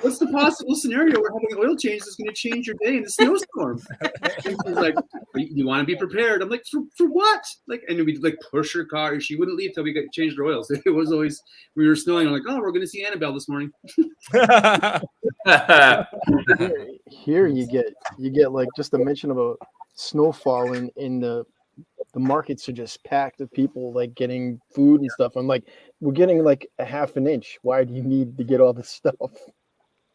[SPEAKER 4] the possible scenario where having an oil change is going to change your day in the snowstorm?" And she's like, "You want to be prepared." I'm like, "For what?" Like, and we'd like push her car. She wouldn't leave till we got changed her oils. It was always we were snowing. I'm like, "Oh, we're going to see Annabelle this morning."
[SPEAKER 8] Here you get like just a mention about snowfall in the markets are just packed of people like getting food and stuff. I'm like, we're getting like a half an inch. Why do you need to get all this stuff?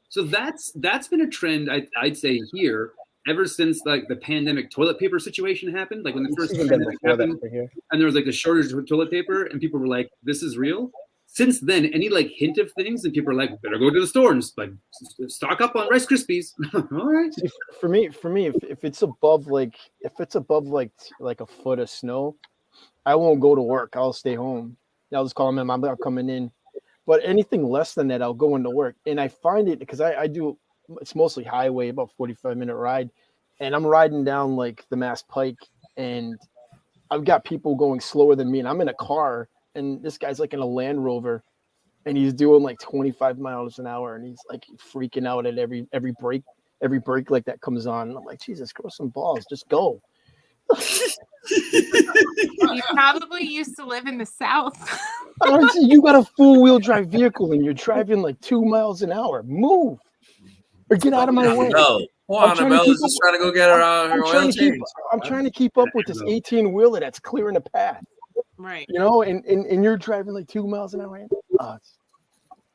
[SPEAKER 4] So that's been a trend I'd say here ever since like the pandemic toilet paper situation happened. Like when the first pandemic happened, and there was like a shortage of toilet paper, and people were like, "This is real." Since then, any like hint of things, and people are like, "Better go to the store and like stock up on Rice Krispies." All right.
[SPEAKER 8] See, for me, if it's above like a foot of snow, I won't go to work. I'll stay home. I'll just call them. I'm not coming in. But anything less than that, I'll go into work. And I find it because I do. It's mostly highway, about 45-minute ride, and I'm riding down like the Mass Pike, and I've got people going slower than me, and I'm in a car. And this guy's like in a Land Rover, and he's doing like 25 miles an hour, and he's like freaking out at every brake like that comes on. And I'm like, Jesus, grow some balls, just go.
[SPEAKER 3] You probably used to live in the South.
[SPEAKER 8] You got a 4-wheel drive vehicle, and you're driving like 2 miles an hour. Move or get out of my way.
[SPEAKER 10] Annabelle is just trying to go get her oil change.
[SPEAKER 8] I'm trying to keep up with this 18-wheeler that's clearing a path.
[SPEAKER 3] Right.
[SPEAKER 8] You know, and you're driving like 2 miles an hour.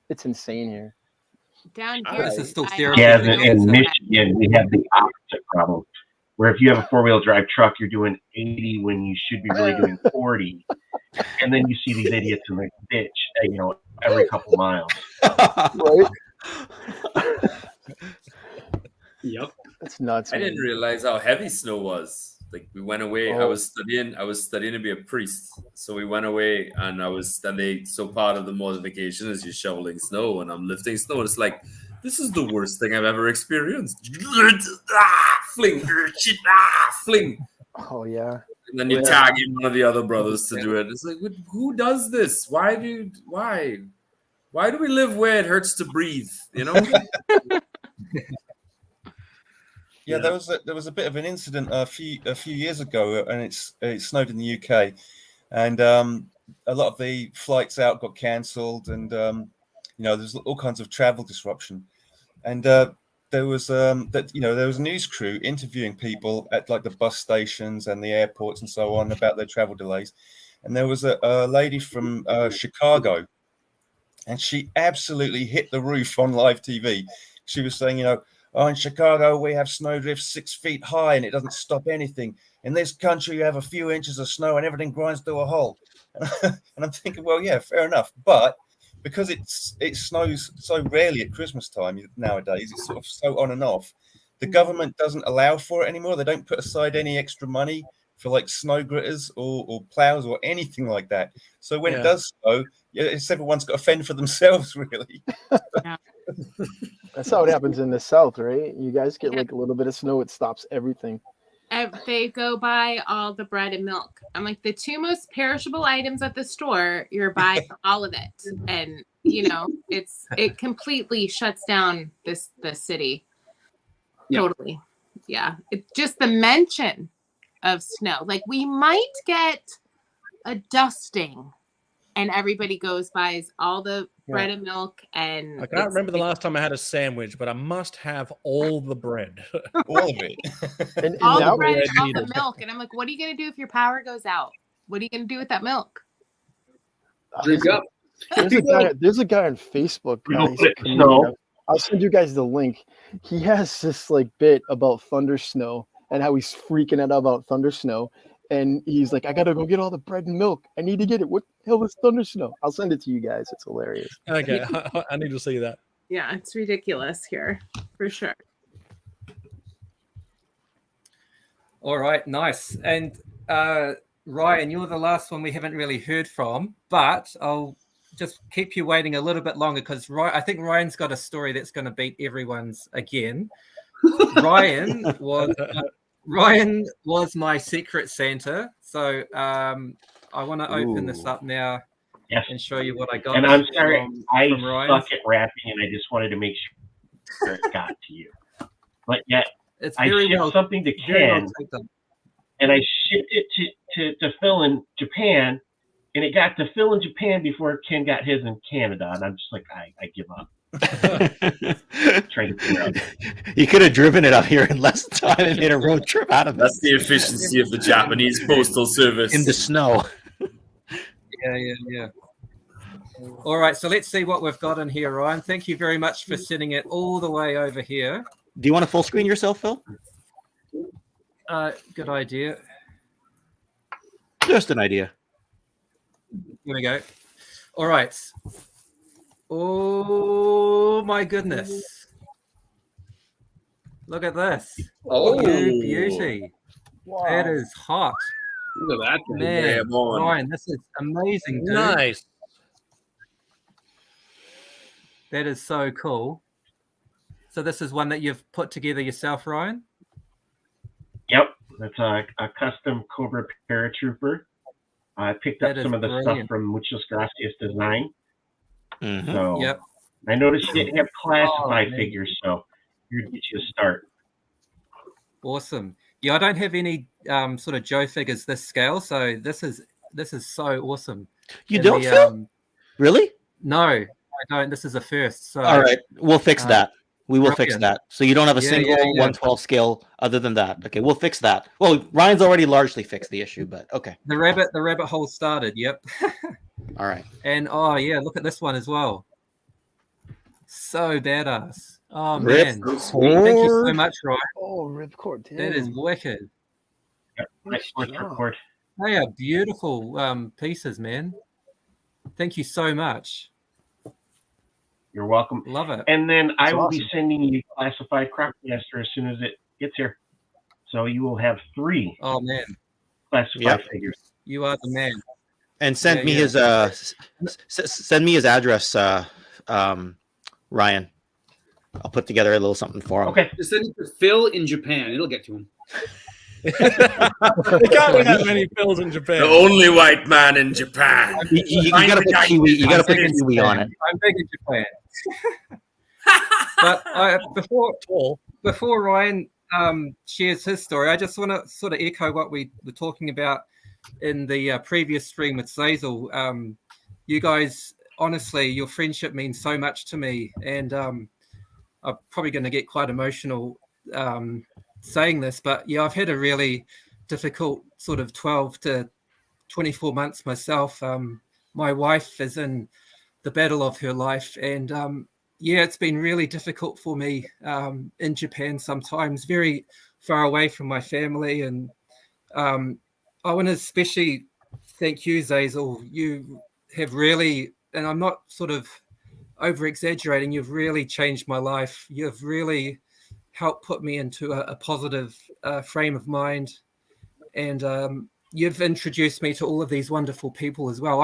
[SPEAKER 8] It's insane here.
[SPEAKER 3] Down here,
[SPEAKER 1] this is still
[SPEAKER 11] in Michigan, we have the opposite problem, where if you have a 4-wheel drive truck, you're doing 80 when you should be really doing 40, and then you see these idiots in the ditch, every couple miles.
[SPEAKER 8] Right.
[SPEAKER 4] Yep.
[SPEAKER 8] That's nuts.
[SPEAKER 7] I didn't realize how heavy snow was. Like we went away. I was studying to be a priest. So we went away, and so part of the modification is you shoveling snow, and I'm lifting snow. It's like, this is the worst thing I've ever experienced. Fling, fling.
[SPEAKER 8] Oh yeah.
[SPEAKER 7] And then you tag in one of the other brothers to do it. It's like, who does this? Why do we live where it hurts to breathe? You know.
[SPEAKER 2] Yeah, there was a bit of an incident a few years ago, and it snowed in the UK, and a lot of the flights out got cancelled, and there's all kinds of travel disruption, and there was a news crew interviewing people at like the bus stations and the airports and so on about their travel delays, and there was a lady from Chicago, and she absolutely hit the roof on live TV. She was saying, "Oh, in Chicago, we have snowdrifts 6 feet high, and it doesn't stop anything. In this country, you have a few inches of snow, and everything grinds to a halt." And I'm thinking, well, yeah, fair enough. But because it snows so rarely at Christmas time nowadays, it's sort of so on and off. The government doesn't allow for it anymore. They don't put aside any extra money for like snow gritters or plows or anything like that. So when it does snow, everyone's got to fend for themselves, really.
[SPEAKER 3] Yeah.
[SPEAKER 8] That's how it happens in the South, right? You guys get like a little bit of snow, it stops everything.
[SPEAKER 3] They go buy all the bread and milk. I'm like, the 2 most perishable items at the store, you're buying all of it. And, it completely shuts down the city. Yep. Totally. Yeah. It's just the mention of snow. Like we might get a dusting, and everybody buys all the bread and milk. And
[SPEAKER 6] I can't remember the last time I had a sandwich, but I must have all the bread.
[SPEAKER 2] All of it.
[SPEAKER 8] And
[SPEAKER 3] all the bread, all the milk. And I'm like, what are you going to do if your power goes out? What are you going to do with that milk?
[SPEAKER 4] Drink up.
[SPEAKER 8] There's a guy on Facebook. I'll send you guys the link. He has this like bit about thunder snow and how he's freaking out about thunder snow. And he's like, I got to go get all the bread and milk. I need to get it. What the hell is thunder snow? I'll send it to you guys. It's hilarious.
[SPEAKER 6] Okay. I need to see that.
[SPEAKER 3] Yeah, it's ridiculous here for sure.
[SPEAKER 1] All right, nice. And Ryan, you're the last one we haven't really heard from, but I'll just keep you waiting a little bit longer because I think Ryan's got a story that's going to beat everyone's again. Ryan was my secret Santa. So I want to open this up now and show you what I got.
[SPEAKER 11] And I'm sorry, I
[SPEAKER 1] from Ryan.
[SPEAKER 11] suck at wrapping, and I just wanted to make sure it got to you. But yet,
[SPEAKER 1] it's
[SPEAKER 11] I shipped something to Ken, and I shipped it to Phil in Japan, and it got to Phil in Japan before Ken got his in Canada. And I'm just like, I give up. Trying to figure out.
[SPEAKER 5] You could have driven it up here in less time and made a road trip out of it.
[SPEAKER 7] That's the efficiency of the Japanese postal service.
[SPEAKER 5] In the snow.
[SPEAKER 1] Yeah. All right, so let's see what we've got in here, Ryan. Thank you very much for sending it all the way over here.
[SPEAKER 5] Do you want to full screen yourself, Phil?
[SPEAKER 1] Good idea.
[SPEAKER 5] Just an idea.
[SPEAKER 1] Here we go. All right. Oh my goodness. Look at this.
[SPEAKER 4] Oh,
[SPEAKER 1] you beauty.
[SPEAKER 8] Wow.
[SPEAKER 1] That is hot.
[SPEAKER 4] Look at that thing.
[SPEAKER 1] Man, Ryan, this is amazing, dude.
[SPEAKER 6] Nice.
[SPEAKER 1] That is so cool. So this is one that you've put together yourself, Ryan?
[SPEAKER 11] Yep, that's a custom Cobra paratrooper. I picked up some of the stuff from Muchos Gracias Design.
[SPEAKER 5] Mm-hmm.
[SPEAKER 11] So I noticed you didn't have classified figures, so here to get you a start.
[SPEAKER 1] Awesome. Yeah, I don't have any sort of Joe figures this scale, so this is so awesome.
[SPEAKER 5] You don't, Phil? Really?
[SPEAKER 1] No, I don't. This is a first. So
[SPEAKER 5] all right, we'll fix that. We will fix that. So you don't have a single 1/12 scale other than that. Okay, we'll fix that. Well, Ryan's already largely fixed the issue, but okay.
[SPEAKER 1] The rabbit hole started. Yep.
[SPEAKER 5] All right.
[SPEAKER 1] And oh yeah, look at this one as well. So badass. Oh man. Thank you so much, Ryan.
[SPEAKER 8] Oh, ripcord.
[SPEAKER 1] That is wicked.
[SPEAKER 11] Yep, nice ripcord.
[SPEAKER 1] They are beautiful pieces, man. Thank you so much.
[SPEAKER 11] You're welcome.
[SPEAKER 1] Love it.
[SPEAKER 11] And then I will be sending you classified Crocmaster as soon as it gets here. So you will have 3 classified figures.
[SPEAKER 1] You are the man.
[SPEAKER 5] And send me his send me his address, Ryan. I'll put together a little something for him.
[SPEAKER 4] Okay. Just send it to Phil in Japan. It'll get to him.
[SPEAKER 6] There can't be that many Phils in Japan.
[SPEAKER 7] The only white man in Japan.
[SPEAKER 5] You gotta put Kiwi. You gotta put Kiwi on it.
[SPEAKER 1] I'm big in Japan. But before Ryan shares his story, I just want to sort of echo what we were talking about in the previous stream with Zazel. You guys, honestly, your friendship means so much to me, and I'm probably going to get quite emotional saying this, but yeah, I've had a really difficult sort of 12 to 24 months myself. My wife is in the battle of her life, and it's been really difficult for me in Japan sometimes, very far away from my family. And I want to especially thank you, Zazel. You have really, and I'm not sort of over exaggerating, you've really changed my life. You've really helped put me into a positive frame of mind, and you've introduced me to all of these wonderful people as well.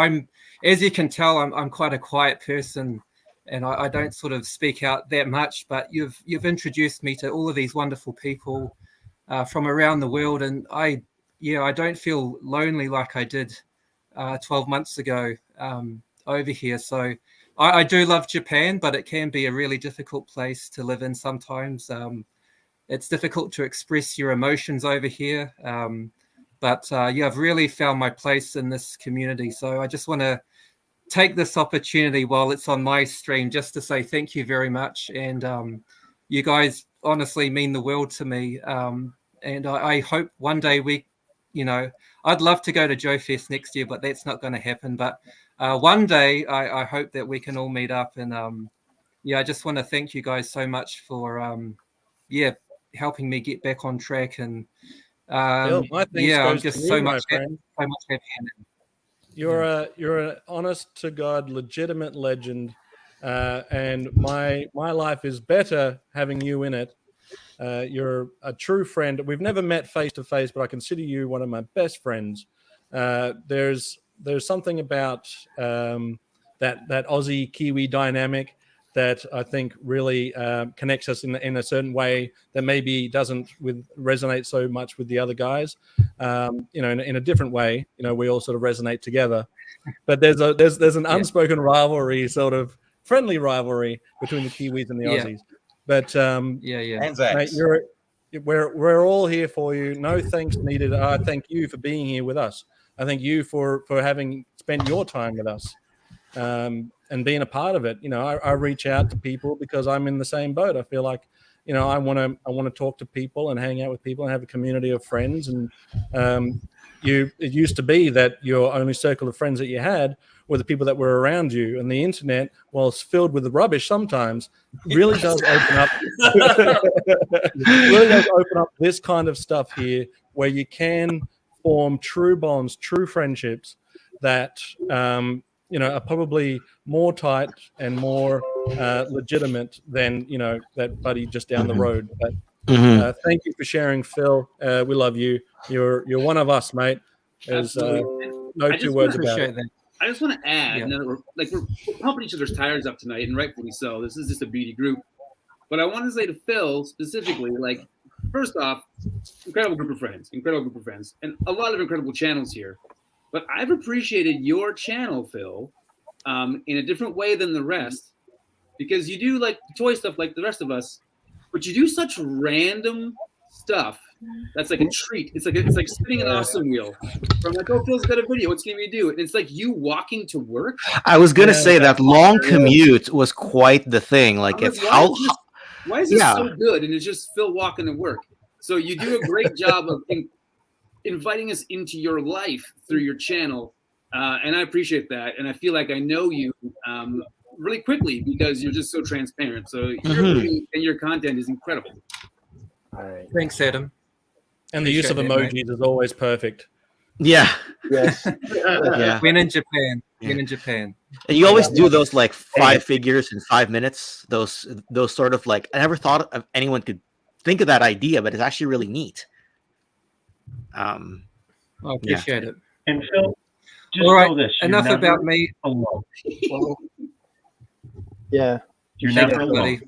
[SPEAKER 1] As you can tell, I'm quite a quiet person, and I don't sort of speak out that much, but you've introduced me to all of these wonderful people from around the world, and I don't feel lonely like I did 12 months ago over here. So I do love Japan, but it can be a really difficult place to live in sometimes. It's difficult to express your emotions over here. But I've really found my place in this community. So I just want to take this opportunity while it's on my stream just to say thank you very much. And you guys honestly mean the world to me. And I hope one day I'd love to go to Joe Fest next year, but that's not going to happen. But one day I hope that we can all meet up. And I just want to thank you guys so much for helping me get back on track. And
[SPEAKER 6] Bill,
[SPEAKER 1] I'm just so much happy.
[SPEAKER 6] You're an honest to God, legitimate legend, and my life is better having you in it. You're a true friend. We've never met face to face, but I consider you one of my best friends. There's something about that Aussie Kiwi dynamic that I think really connects us in a certain way that maybe doesn't resonate so much with the other guys. In a different way, we all sort of resonate together. But there's an unspoken rivalry, sort of friendly rivalry between the Kiwis and the Aussies. But mate, we're all here for you. No thanks needed. I thank you for being here with us. I thank you for having spent your time with us. And being a part of it. I reach out to people because I'm in the same boat. I feel like, I want to talk to people and hang out with people and have a community of friends. And it used to be that your only circle of friends that you had were the people that were around you, and the internet, while it's filled with the rubbish sometimes, really does open up this kind of stuff here, where you can form true bonds, true friendships that are probably more tight and more legitimate than that buddy just down the road. But thank you for sharing, Phil. We love you. You're one of us, mate. There's no two words about it.
[SPEAKER 4] I just want to add, we're pumping each other's tires up tonight, and rightfully so. This is just a beauty group. But I want to say to Phil specifically, first off, incredible group of friends, and a lot of incredible channels here. But I've appreciated your channel, Phil, in a different way than the rest, because you do toy stuff like the rest of us, but you do such random stuff that's like a treat. It's like spinning an awesome wheel. From Phil's got a video. What's going to do? And it's like you walking to work.
[SPEAKER 5] I was gonna say that long commute was quite the thing. Why
[SPEAKER 4] is this so good? And it's just Phil walking to work. So you do a great job of inviting us into your life through your channel, and I appreciate that. And I feel like I know you really quickly because you're just so transparent. So your content is incredible.
[SPEAKER 8] All right.
[SPEAKER 1] Thanks, Adam.
[SPEAKER 6] And the use of emojis is always perfect.
[SPEAKER 5] Yeah.
[SPEAKER 8] Yes.
[SPEAKER 5] Yeah.
[SPEAKER 1] When in Japan. When in Japan.
[SPEAKER 5] And you always do those 5 figures in 5 minutes. Those sort of I never thought of anyone could think of that idea, but it's actually really neat.
[SPEAKER 1] I appreciate it.
[SPEAKER 11] And Phil, just
[SPEAKER 1] all right,
[SPEAKER 11] know this.
[SPEAKER 1] Enough about me.
[SPEAKER 11] Alone.
[SPEAKER 8] Yeah.
[SPEAKER 11] You're never alone.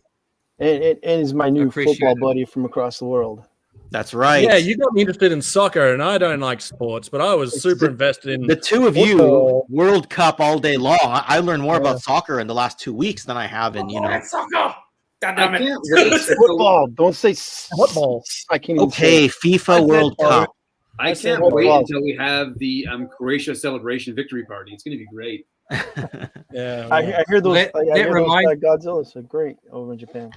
[SPEAKER 8] And is my new football buddy from across the world.
[SPEAKER 5] That's right.
[SPEAKER 6] Yeah, you got me interested in soccer, and I don't like sports, but I was super invested in
[SPEAKER 5] the two of you. World Cup all day long. I learned more about soccer in the last 2 weeks than I have in
[SPEAKER 10] soccer.
[SPEAKER 8] Football. Don't say football. I can't even say
[SPEAKER 5] FIFA World Cup.
[SPEAKER 4] I can't wait until we have the Croatia celebration victory party. It's going to be great.
[SPEAKER 8] I hear those. Godzilla's are great over in Japan.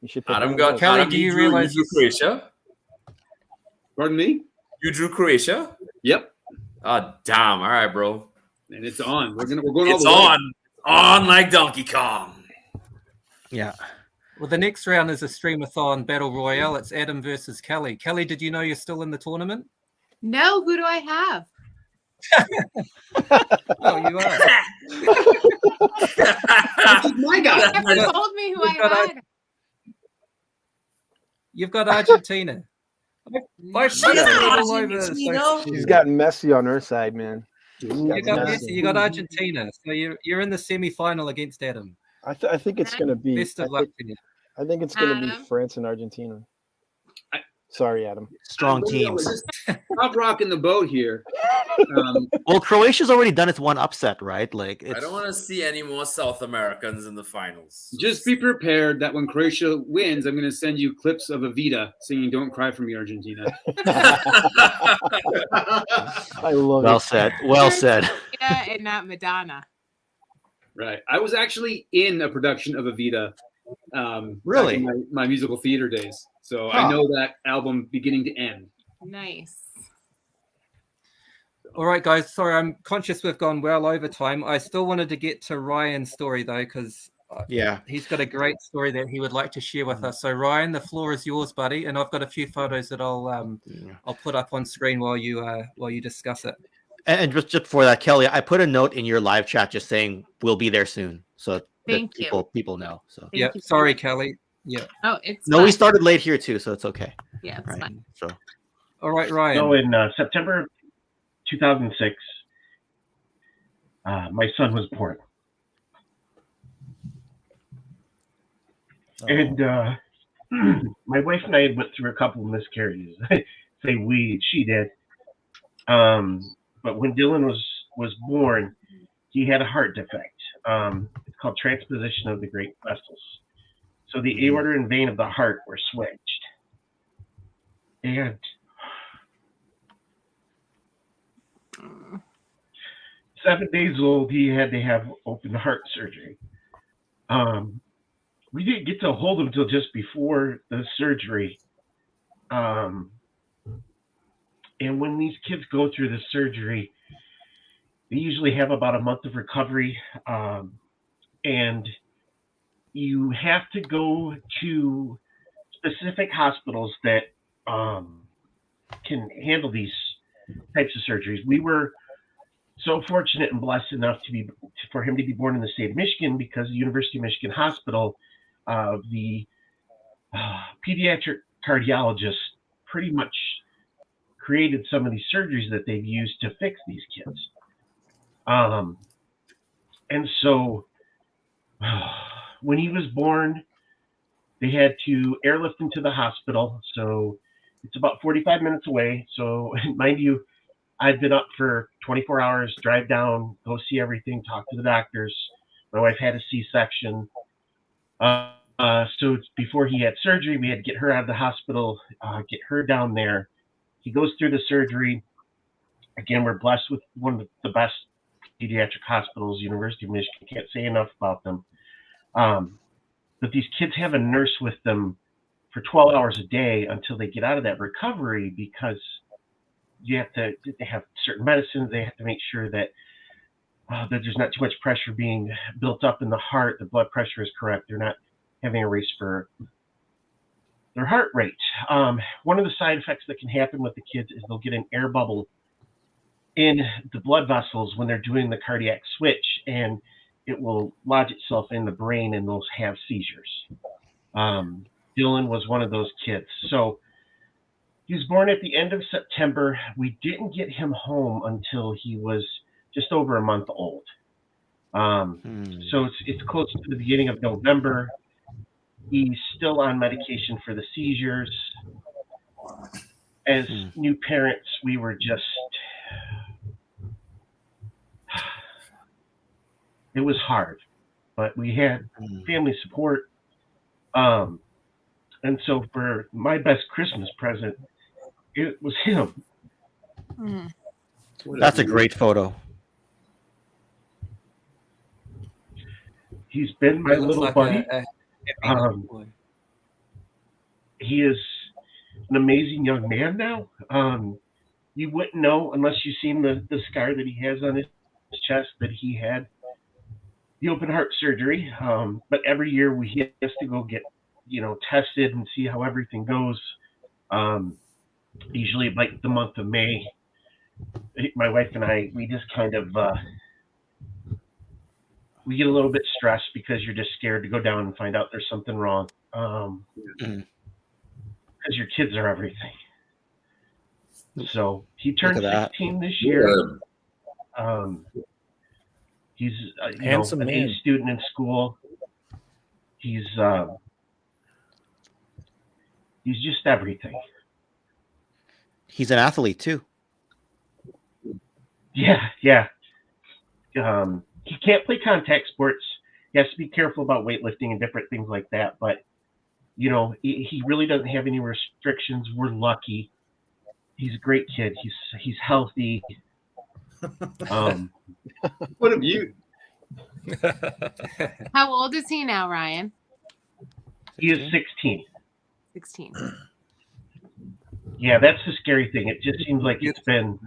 [SPEAKER 8] You should.
[SPEAKER 10] Kelly, do you realize
[SPEAKER 7] you drew Croatia?
[SPEAKER 4] Pardon me?
[SPEAKER 7] You drew Croatia?
[SPEAKER 4] Yep.
[SPEAKER 7] Oh damn! All right, bro.
[SPEAKER 4] And it's on. We're going.
[SPEAKER 7] It's on like Donkey Kong.
[SPEAKER 5] Yeah.
[SPEAKER 1] Well, the next round is a Streamathon Battle Royale. It's Adam versus Kelly. Kelly, did you know you're still in the tournament?
[SPEAKER 3] No. Who do I have?
[SPEAKER 1] Oh, you are.
[SPEAKER 3] My God. You never told me who I had.
[SPEAKER 1] You've got Argentina.
[SPEAKER 8] She's got Messi on her side, man.
[SPEAKER 1] You got Messi. You got Argentina. So you're in the semi-final against Adam.
[SPEAKER 8] I think it's going to be.
[SPEAKER 1] Best of luck to you.
[SPEAKER 8] I think it's going to be France and Argentina. Sorry, Adam.
[SPEAKER 5] Strong teams.
[SPEAKER 4] Stop rocking the boat here.
[SPEAKER 5] Well, Croatia's already done its one upset, right?
[SPEAKER 7] I don't want to see any more South Americans in the finals.
[SPEAKER 4] Just be prepared that when Croatia wins, I'm going to send you clips of Evita singing "Don't Cry for Me, Argentina."
[SPEAKER 8] I love
[SPEAKER 5] Well said. Well said.
[SPEAKER 3] And not Madonna.
[SPEAKER 4] Right. I was actually in a production of Evita.
[SPEAKER 5] Really?
[SPEAKER 4] Back in my musical theater days. So I know that album beginning to end.
[SPEAKER 3] Nice.
[SPEAKER 1] All right, guys. Sorry, I'm conscious we've gone well over time. I still wanted to get to Ryan's story, though, because he's got a great story that he would like to share with us. So, Ryan, the floor is yours, buddy. And I've got a few photos that I'll put up on screen while you discuss it.
[SPEAKER 5] And just before that, Kelly, I put a note in your live chat just saying we'll be there soon, so
[SPEAKER 3] Thank
[SPEAKER 5] that people know. So
[SPEAKER 1] yeah, sorry, Kelly. Yeah.
[SPEAKER 3] Oh, it's
[SPEAKER 5] no.
[SPEAKER 3] fine.
[SPEAKER 5] We started late here too, so it's okay.
[SPEAKER 3] Yeah, it's fine.
[SPEAKER 5] So,
[SPEAKER 1] all right, Ryan.
[SPEAKER 11] So in September 2006, my son was born. And my wife and I went through a couple of miscarriages. Say she did. But when Dylan was born, he had a heart defect. It's called transposition of the great vessels. So the aorta and vein of the heart were switched. And 7 days old, he had to have open heart surgery. We didn't get to hold him until just before the surgery. And when these kids go through the surgery, they usually have about a month of recovery. And you have to go to specific hospitals that can handle these types of surgeries. We were so fortunate and blessed enough for him to be born in the state of Michigan, because the University of Michigan Hospital, the pediatric cardiologist pretty much created some of these surgeries that they've used to fix these kids. And so when he was born, they had to airlift him to the hospital. So it's about 45 minutes away. So mind you, I've been up for 24 hours, drive down, go see everything, talk to the doctors. My wife had a C-section. So before he had surgery, we had to get her out of the hospital, get her down there. He goes through the surgery. Again, we're blessed with one of the best pediatric hospitals, University of Michigan. Can't say enough about them. But these kids have a nurse with them for 12 hours a day until they get out of that recovery, because they have certain medicines. They have to make sure that there's not too much pressure being built up in the heart. The blood pressure is correct. They're not having a race for their heart rate. One of the side effects that can happen with the kids is they'll get an air bubble in the blood vessels when they're doing the cardiac switch, and it will lodge itself in the brain and they'll have seizures. Dylan was one of those kids. So he was born at the end of September. We didn't get him home until he was just over a month old. So it's close to the beginning of November. He's still on medication for the seizures. As new parents, we were just, it was hard, but we had family support. And so for my best Christmas present, it was him.
[SPEAKER 5] That's a great photo.
[SPEAKER 11] He's been my little buddy. He is an amazing young man now. You wouldn't know unless you've seen the scar that he has on his chest that he had the open heart surgery. But every year he has to go get, tested and see how everything goes. Usually like the month of May, my wife and I, we just kind of, we get a little bit stressed because you're just scared to go down and find out there's something wrong. Because your kids are everything. So he turned 16 this year. He's an A student in school. He's just everything.
[SPEAKER 5] He's an athlete too.
[SPEAKER 11] Yeah. He can't play contact sports. He has to be careful about weightlifting and different things like that. But, he really doesn't have any restrictions. We're lucky. He's a great kid. He's healthy.
[SPEAKER 4] What have you?
[SPEAKER 3] How old is he now, Ryan?
[SPEAKER 11] He is 16.
[SPEAKER 3] 16.
[SPEAKER 11] Yeah, that's the scary thing. It just seems like it's been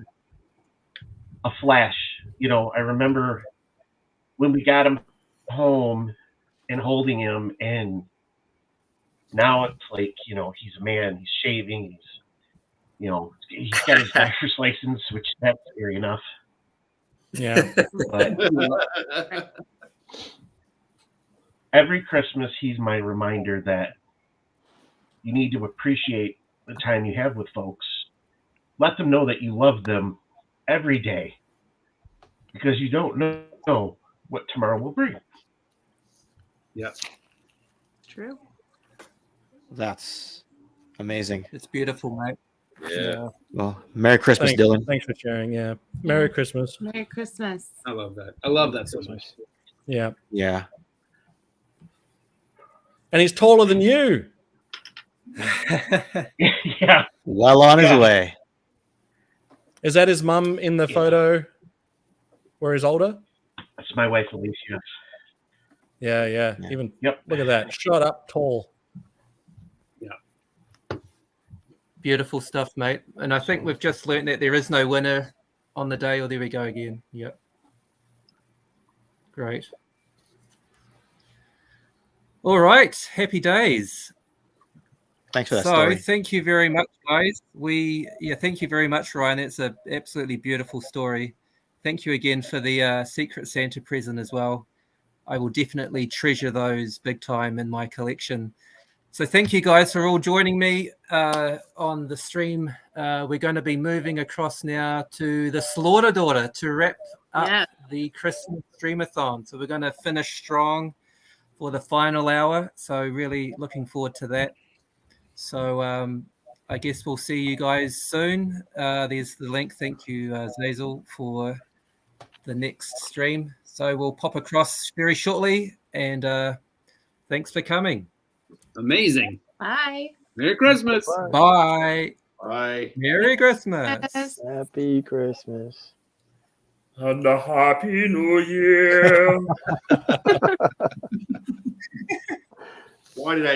[SPEAKER 11] a flash. I remember when we got him home and holding him, and now it's like, he's a man, he's shaving, he's got his driver's license, which that's scary enough.
[SPEAKER 6] Yeah.
[SPEAKER 11] But every Christmas, he's my reminder that you need to appreciate the time you have with folks. Let them know that you love them every day, because you don't know what tomorrow will bring.
[SPEAKER 4] Yeah.
[SPEAKER 3] True.
[SPEAKER 5] That's amazing.
[SPEAKER 1] It's beautiful, mate.
[SPEAKER 7] Yeah.
[SPEAKER 5] Well, Merry Christmas, Dylan.
[SPEAKER 6] Thanks for sharing. Yeah. Merry Christmas.
[SPEAKER 3] Merry Christmas.
[SPEAKER 4] I love that. I love that so much.
[SPEAKER 6] Yeah.
[SPEAKER 5] Yeah.
[SPEAKER 6] And he's taller than you.
[SPEAKER 11] Yeah.
[SPEAKER 5] Well on his way.
[SPEAKER 6] Is that his mum in the photo where he's older?
[SPEAKER 11] That's my wife, Alicia.
[SPEAKER 6] Yeah. Even look at that. Shot up tall.
[SPEAKER 4] Yeah.
[SPEAKER 1] Beautiful stuff, mate. And I think we've just learned that there is no winner on the day. Or there we go again. Yep. Great. All right. Happy days.
[SPEAKER 5] Thanks for that story.
[SPEAKER 1] Thank you very much, guys. Thank you very much, Ryan. It's an absolutely beautiful story. Thank you again for the Secret Santa present as well. I will definitely treasure those big time in my collection. So thank you guys for all joining me on the stream. We're going to be moving across now to the Slaughter Daughter to wrap up the Christmas Streamathon. So we're going to finish strong for the final hour. So really looking forward to that. So I guess we'll see you guys soon. There's the link. Thank you, Zazel, for the next stream. So we'll pop across very shortly. And thanks for coming.
[SPEAKER 4] Amazing.
[SPEAKER 3] Bye.
[SPEAKER 4] Merry Christmas.
[SPEAKER 1] Bye.
[SPEAKER 9] Bye.
[SPEAKER 1] Merry Christmas.
[SPEAKER 8] Happy Christmas.
[SPEAKER 7] And a Happy New Year.
[SPEAKER 9] Why did I